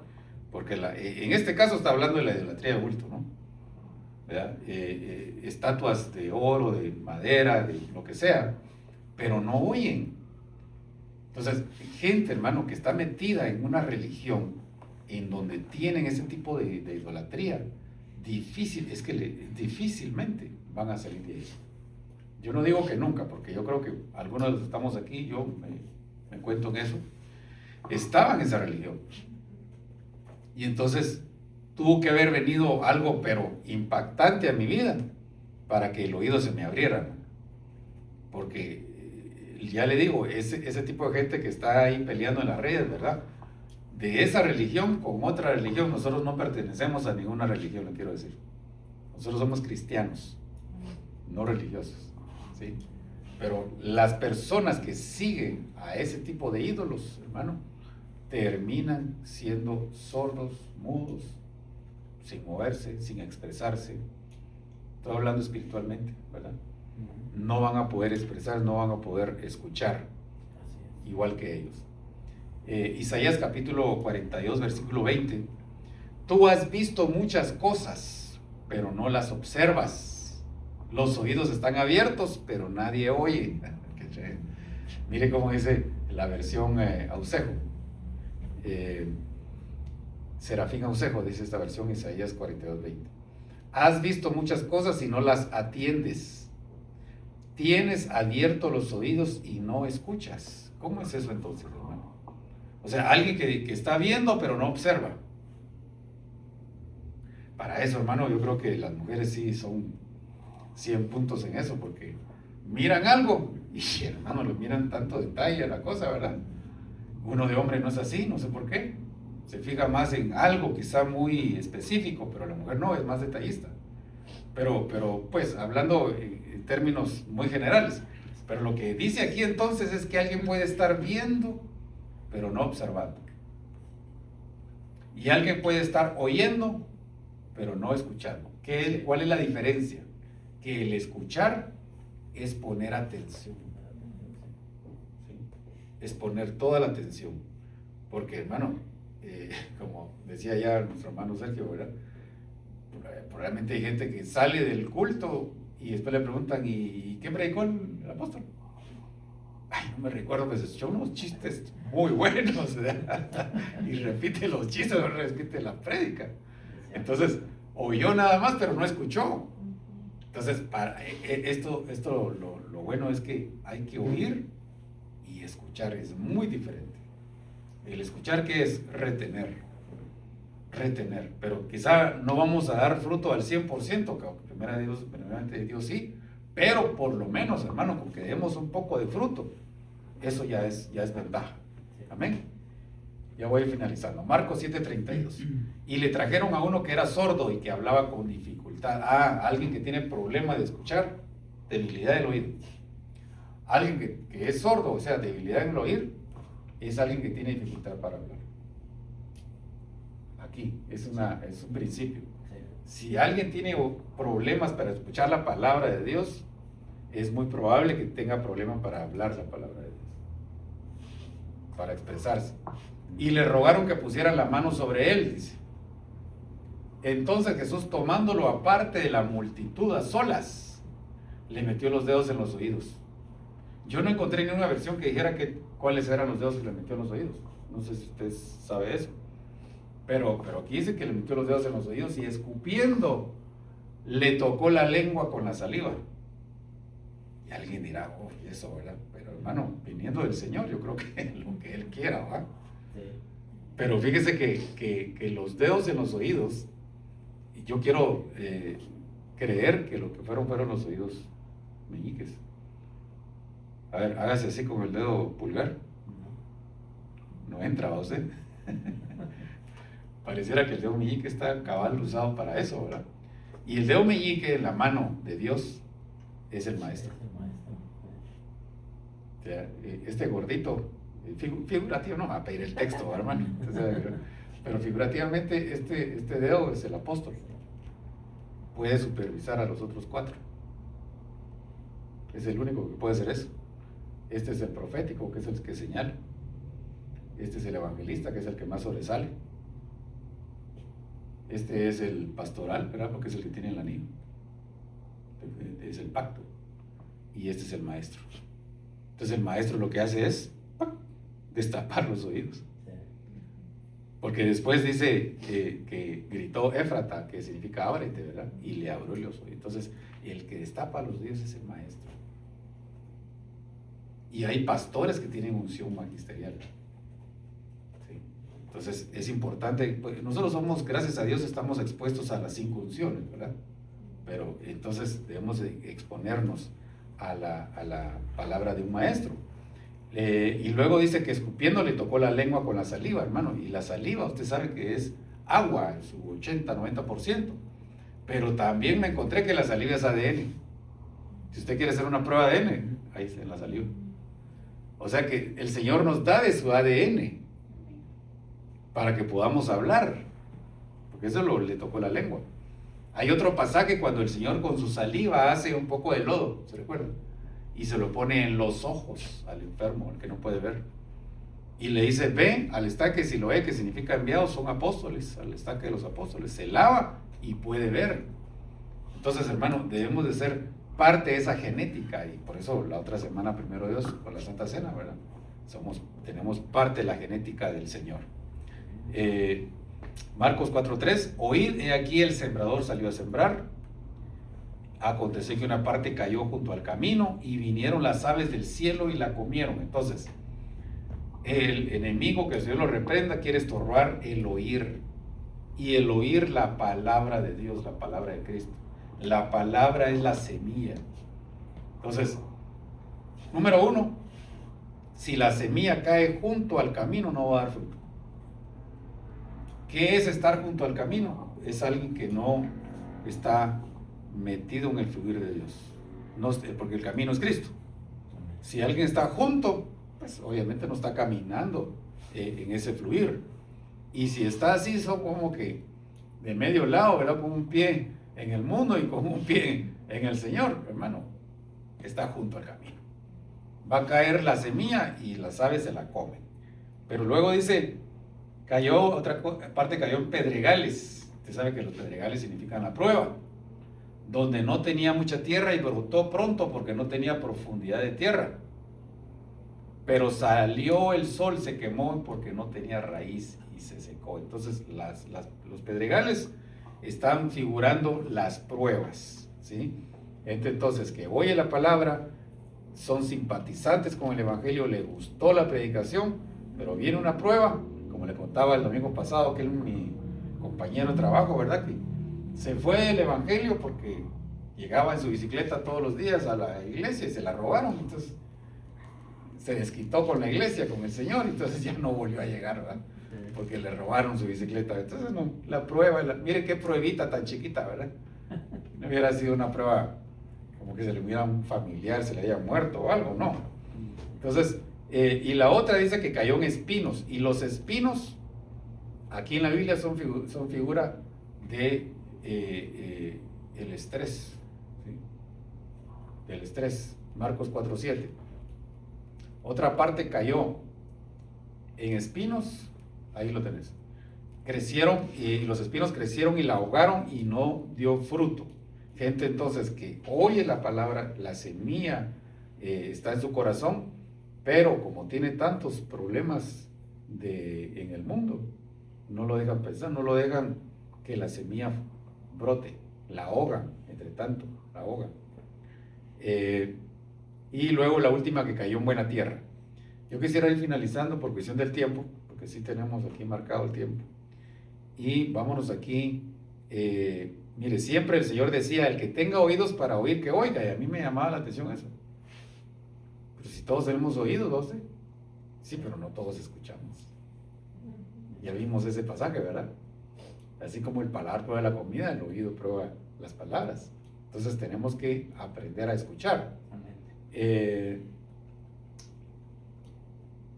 S1: Porque en este caso está hablando de la idolatría de bulto, ¿no? ¿Verdad? Estatuas de oro, de madera, de lo que sea, pero no oyen. Entonces, gente, hermano, que está metida en una religión en donde tienen ese tipo de idolatría, difícilmente van a salir de ahí. Yo no digo que nunca, porque yo creo que algunos de los que estamos aquí, yo me cuento en eso, estaban en esa religión. Y entonces tuvo que haber venido algo, pero impactante a mi vida, para que el oído se me abriera. Porque ya le digo, ese tipo de gente que está ahí peleando en las redes, ¿verdad? De esa religión con otra religión, nosotros no pertenecemos a ninguna religión, le quiero decir. Nosotros somos cristianos, no religiosos, ¿sí? Pero las personas que siguen a ese tipo de ídolos, hermano, terminan siendo sordos, mudos, sin moverse, sin expresarse. Estoy hablando espiritualmente, ¿verdad? No van a poder expresar, no van a poder escuchar, igual que ellos. Isaías capítulo 42, versículo 20. Tú has visto muchas cosas, pero no las observas. Los oídos están abiertos, pero nadie oye. Mire cómo dice la versión Ausejo. Serafín Ausejo dice esta versión, Isaías 42, 20. Has visto muchas cosas y no las atiendes. Tienes abiertos los oídos y no escuchas. ¿Cómo es eso entonces, hermano? O sea, alguien que está viendo pero no observa. Para eso, hermano, yo creo que las mujeres sí son 100 puntos en eso, porque miran algo y, hermano, le miran tanto detalle a la cosa, ¿verdad? Uno de hombre no es así, no sé por qué. Se fija más en algo quizá muy específico, pero la mujer no, es más detallista. Pero pues, hablando en términos muy generales. Pero lo que dice aquí entonces es que alguien puede estar viendo, pero no observando. Y alguien puede estar oyendo, pero no escuchando. ¿Cuál es la diferencia? Que el escuchar es poner atención. ¿Sí? Es poner toda la atención. Porque, hermano, como decía ya nuestro hermano Sergio, ¿verdad? Probablemente hay gente que sale del culto y después le preguntan, ¿y qué predicó el apóstol? Ay, no me recuerdo, pues echó unos chistes muy buenos, ¿verdad? Y repite los chistes, no repite la prédica. Entonces, oyó nada más, pero no escuchó. Entonces, lo bueno es que hay que oír y escuchar, es muy diferente. El escuchar, ¿qué es? Retener, pero quizá no vamos a dar fruto al 100%, primeramente Dios sí, pero por lo menos, hermano, con que demos un poco de fruto, eso ya es ventaja. Amén. Ya voy finalizando. Marcos 7:32. Y le trajeron a uno que era sordo y que hablaba con dificultad. Alguien que tiene problema de escuchar, debilidad del oído. Alguien que es sordo, o sea, debilidad en el oír, es alguien que tiene dificultad para hablar. Aquí, es un principio. Si alguien tiene problemas para escuchar la palabra de Dios, es muy probable que tenga problemas para hablar la palabra de Dios, para expresarse. Y le rogaron que pusieran la mano sobre él, dice. Entonces Jesús, tomándolo aparte de la multitud a solas, le metió los dedos en los oídos. Yo no encontré ninguna versión que dijera cuáles eran los dedos que le metió en los oídos. No sé si usted sabe eso. Pero aquí dice que le metió los dedos en los oídos y escupiendo le tocó la lengua con la saliva. Y alguien dirá, y eso, ¿verdad? Pero hermano, viniendo del Señor, yo creo que lo que Él quiera, ¿verdad? Sí. Pero fíjese que los dedos en los oídos, y yo quiero creer que lo que fueron los oídos meñiques. A ver, hágase así con el dedo pulgar. No entra, ¿va usted? Pareciera que el dedo meñique está cabal usado para eso, ¿verdad? Y el dedo meñique en la mano de Dios es el maestro. O sea, este gordito, figurativo, no va a pedir el texto, hermano. Pero figurativamente este dedo es el apóstol. Puede supervisar a los otros 4. Es el único que puede hacer eso. Este es el profético, que es el que señala. Este es el evangelista, que es el que más sobresale. Este es el pastoral, ¿verdad? Porque es el que tiene el anillo. Es el pacto. Y este es el maestro. Entonces el maestro lo que hace es destapar los oídos. Porque después dice que gritó Éfrata, que significa ábrete, ¿verdad? Y le abrió los oídos. Entonces el que destapa los oídos es el maestro. Y hay pastores que tienen unción magisterial. ¿Sí? Entonces es importante, pues nosotros somos, gracias a Dios, estamos expuestos a las 5 unciones, ¿verdad? Pero entonces debemos exponernos a la palabra de un maestro. Y luego dice que escupiendo le tocó la lengua con la saliva, hermano. Y la saliva, usted sabe que es agua en su 80-90%. Pero también me encontré que la saliva es ADN. Si usted quiere hacer una prueba de ADN, ahí está en la saliva. O sea que el Señor nos da de su ADN para que podamos hablar, porque eso le tocó la lengua. Hay otro pasaje cuando el Señor con su saliva hace un poco de lodo, ¿se recuerdan? Y se lo pone en los ojos al enfermo, al que no puede ver. Y le dice, ve al estanque Siloé, que significa enviados, son apóstoles, al estanque de los apóstoles. Se lava y puede ver. Entonces, hermano, debemos de ser parte de esa genética, y por eso la otra semana, primero Dios, con la Santa Cena, ¿verdad? Tenemos parte de la genética del Señor. Marcos 4:3, oíd, he aquí el sembrador salió a sembrar. Aconteció que una parte cayó junto al camino y vinieron las aves del cielo y la comieron. Entonces, el enemigo, que el Señor lo reprenda, quiere estorbar el oír. Y el oír la palabra de Dios, la palabra de Cristo. La palabra es la semilla. Entonces, número 1, si la semilla cae junto al camino, no va a dar fruto. ¿Qué es estar junto al camino? Es alguien que no está metido en el fluir de Dios. No, porque el camino es Cristo. Si alguien está junto, pues obviamente no está caminando en ese fluir. Y si está así, son como que de medio lado, ¿verdad? Con un pie en el mundo y con un pie en el Señor, hermano. está junto al camino. Va a caer la semilla y las aves se la comen. Pero luego dice, otra parte cayó en pedregales. Usted sabe que los pedregales significan la prueba. Donde no tenía mucha tierra y brotó pronto porque no tenía profundidad de tierra. Pero salió el sol, se quemó porque no tenía raíz y se secó. Entonces los pedregales están figurando las pruebas, ¿sí? Entonces, que oye la palabra, son simpatizantes con el evangelio, le gustó la predicación, pero viene una prueba, como le contaba el domingo pasado, que es mi compañero de trabajo, ¿verdad? Que se fue del evangelio porque llegaba en su bicicleta todos los días a la iglesia y se la robaron, entonces se desquitó con la iglesia, con el Señor, entonces ya no volvió a llegar, ¿verdad? Porque le robaron su bicicleta. Entonces, no, la prueba, mire qué pruebita tan chiquita, ¿verdad? No hubiera sido una prueba como que se le hubiera un familiar, se le haya muerto o algo, no. Entonces, y la otra dice que cayó en espinos, y los espinos, aquí en la Biblia son figura de el estrés, ¿sí? Del estrés, Marcos 4:7. Otra parte cayó en espinos. Ahí lo tenés. Crecieron y los espinos crecieron y la ahogaron y no dio fruto. Gente entonces que oye la palabra, la semilla está en su corazón, pero como tiene tantos problemas en el mundo, no lo dejan pensar, no lo dejan que la semilla brote, la ahogan, entre tanto, la ahogan. Y luego la última que cayó en buena tierra. Yo quisiera ir finalizando por cuestión del tiempo, que sí tenemos aquí marcado el tiempo. Y vámonos aquí. Mire, siempre el Señor decía, el que tenga oídos para oír, que oiga. Y a mí me llamaba la atención eso. Pero si todos tenemos oídos, ¿no sé? Sí, pero no todos escuchamos. Ya vimos ese pasaje, ¿verdad? Así como el paladar prueba la comida, el oído prueba las palabras. Entonces tenemos que aprender a escuchar.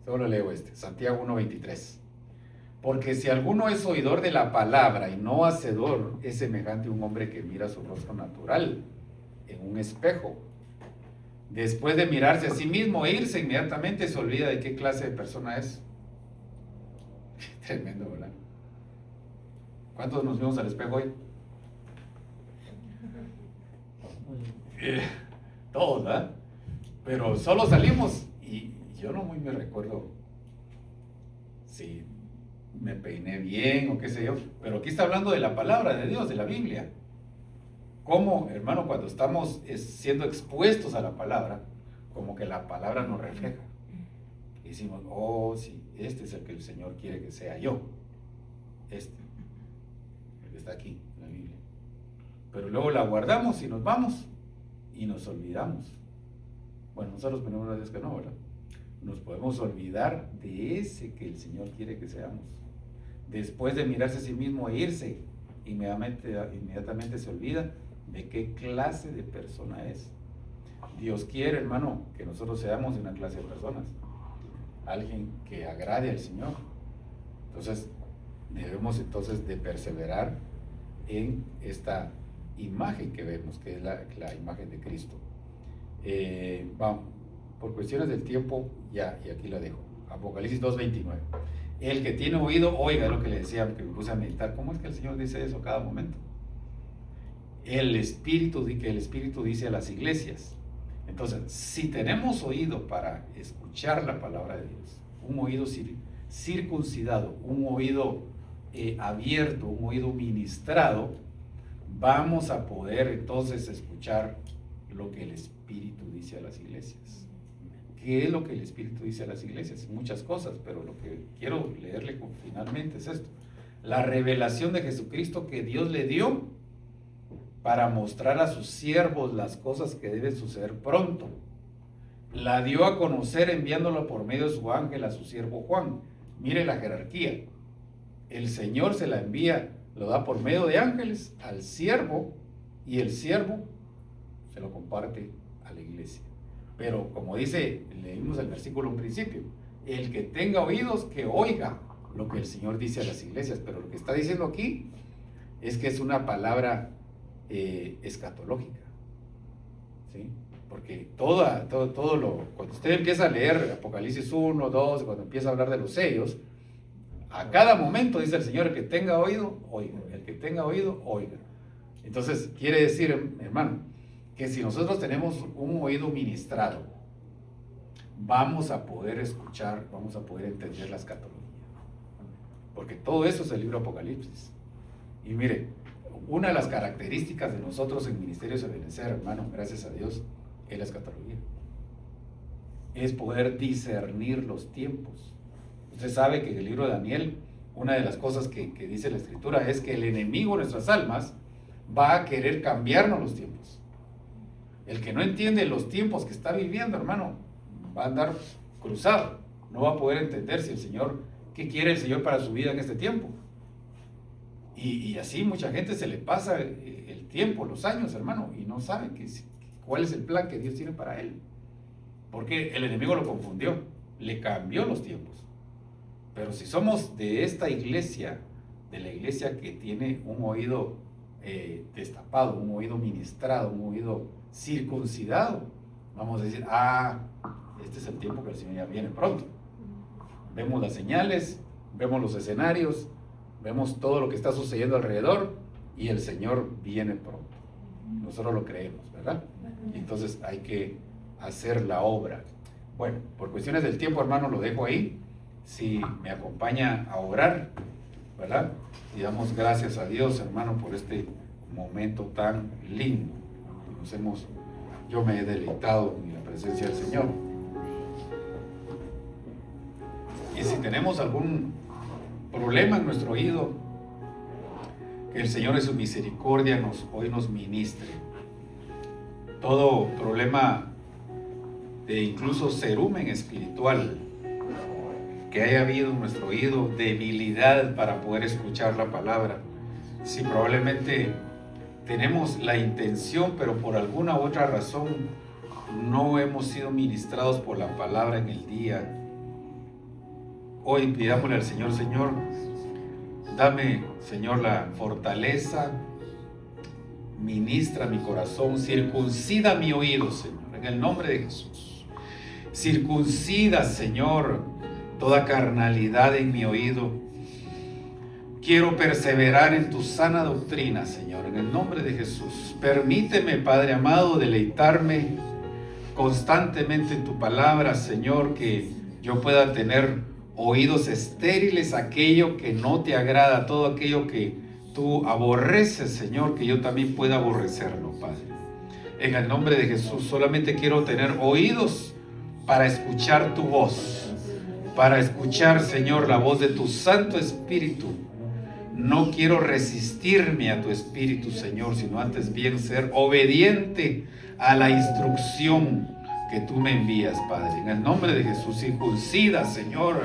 S1: Solo leo Santiago 1:23. Porque si alguno es oidor de la palabra y no hacedor, es semejante a un hombre que mira su rostro natural en un espejo. Después de mirarse a sí mismo e irse, inmediatamente se olvida de qué clase de persona es. Tremendo, ¿verdad? ¿Cuántos nos vimos al espejo hoy? Todos, ¿verdad? Pero solo salimos y yo no muy me recuerdo si me peiné bien o qué sé yo, pero aquí está hablando de la palabra de Dios, de la Biblia. Cómo, hermano, cuando estamos siendo expuestos a la palabra, como que la palabra nos refleja. Y decimos, oh, sí, este es el que el Señor quiere que sea yo. El que está aquí en la Biblia. Pero luego la guardamos y nos vamos y nos olvidamos. Bueno, nosotros tenemos una vez que no, ¿verdad? Nos podemos olvidar de ese que el Señor quiere que seamos. Después de mirarse a sí mismo e irse, inmediatamente se olvida de qué clase de persona es. Dios quiere, hermano, que nosotros seamos una clase de personas. Alguien que agrade al Señor. Entonces, debemos entonces de perseverar en esta imagen que vemos, que es la imagen de Cristo. Vamos, por cuestiones del tiempo, ya, y aquí la dejo. Apocalipsis 2:29. El que tiene oído, oiga lo que le decía, que me puse a meditar. ¿Cómo es que el Señor dice eso cada momento? Que el Espíritu dice a las iglesias. Entonces, si tenemos oído para escuchar la palabra de Dios, un oído circuncidado, un oído abierto, un oído ministrado, vamos a poder entonces escuchar lo que el Espíritu dice a las iglesias. ¿Qué es lo que el Espíritu dice a las iglesias? Muchas cosas, pero lo que quiero leerle finalmente es esto. La revelación de Jesucristo que Dios le dio para mostrar a sus siervos las cosas que deben suceder pronto. La dio a conocer enviándolo por medio de su ángel a su siervo Juan. Mire la jerarquía. El Señor se la envía, lo da por medio de ángeles al siervo, y el siervo se lo comparte a la iglesia. Pero como dice, leímos el versículo en principio, el que tenga oídos que oiga lo que el Señor dice a las iglesias. Pero lo que está diciendo aquí es que es una palabra escatológica, ¿sí? Porque cuando usted empieza a leer Apocalipsis 1, 2, cuando empieza a hablar de los sellos, a cada momento dice el Señor, el que tenga oído, oiga. El que tenga oído, oiga. Entonces, quiere decir, hermano, que si nosotros tenemos un oído ministrado, vamos a poder escuchar, vamos a poder entender la escatología. Porque todo eso es el libro Apocalipsis. Y mire, una de las características de nosotros en Ministerios de Ebenecer, hermano, gracias a Dios, es la escatología. Es poder discernir los tiempos. Usted sabe que en el libro de Daniel, una de las cosas que dice la Escritura es que el enemigo de nuestras almas va a querer cambiarnos los tiempos. El que no entiende los tiempos que está viviendo, hermano, va a andar cruzado. No va a poder entender si el Señor, qué quiere el Señor para su vida en este tiempo. Y así mucha gente se le pasa el tiempo, los años, hermano, y no sabe cuál es el plan que Dios tiene para él. Porque el enemigo lo confundió, le cambió los tiempos. Pero si somos de esta iglesia, de la iglesia que tiene un oído destapado, un oído ministrado, un oído circuncidado, vamos a decir, este es el tiempo que el Señor ya viene pronto. Vemos las señales, vemos los escenarios, vemos todo lo que está sucediendo alrededor y el Señor viene pronto. Nosotros lo creemos, ¿verdad? Entonces hay que hacer la obra. Bueno, por cuestiones del tiempo, hermano, lo dejo ahí. Si me acompaña a orar, ¿verdad? Y damos gracias a Dios, hermano, por este momento tan lindo. Yo me he deleitado en la presencia del Señor. Y si tenemos algún problema en nuestro oído, que el Señor en su misericordia hoy nos ministre. Todo problema de incluso cerumen espiritual que haya habido en nuestro oído, debilidad para poder escuchar la palabra. Si probablemente tenemos la intención, pero por alguna u otra razón no hemos sido ministrados por la palabra en el día, hoy pidámosle al Señor, Señor, dame, Señor, la fortaleza, ministra mi corazón, circuncida mi oído, Señor, en el nombre de Jesús. Circuncida, Señor, toda carnalidad en mi oído. Quiero perseverar en tu sana doctrina, Señor, en el nombre de Jesús. Permíteme, Padre amado, deleitarme constantemente en tu palabra, Señor, que yo pueda tener oídos estériles, aquello que no te agrada, todo aquello que tú aborreces, Señor, que yo también pueda aborrecerlo, Padre. En el nombre de Jesús, solamente quiero tener oídos para escuchar tu voz, para escuchar, Señor, la voz de tu Santo Espíritu. No quiero resistirme a tu Espíritu, Señor, sino antes bien ser obediente a la instrucción que tú me envías, Padre. En el nombre de Jesús, circuncida, Señor.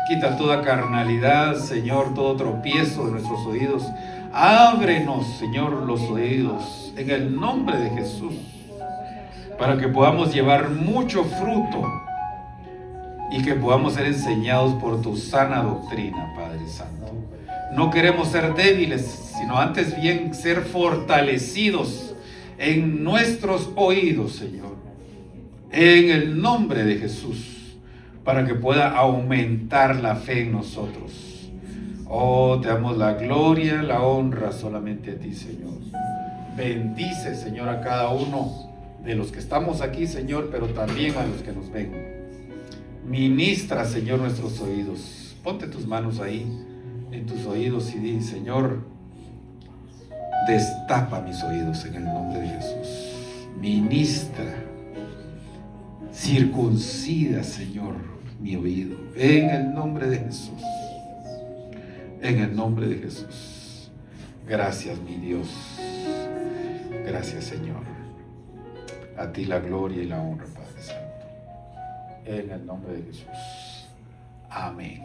S1: Quita toda carnalidad, Señor, todo tropiezo de nuestros oídos. Ábrenos, Señor, los oídos, en el nombre de Jesús, para que podamos llevar mucho fruto y que podamos ser enseñados por tu sana doctrina, Padre Santo. No queremos ser débiles, sino antes bien ser fortalecidos en nuestros oídos, Señor, en el nombre de Jesús, para que pueda aumentar la fe en nosotros. Oh, te damos la gloria, la honra solamente a ti, Señor. Bendice, Señor, a cada uno de los que estamos aquí, Señor, pero también a los que nos ven. Ministra, Señor, nuestros oídos. Ponte tus manos ahí en tus oídos y di, Señor, destapa mis oídos en el nombre de Jesús. Ministra, circuncida, Señor, mi oído en el nombre de Jesús. En el nombre de Jesús. Gracias, mi Dios. Gracias, Señor. A ti la gloria y la honra, Padre Santo. En el nombre de Jesús. Amén.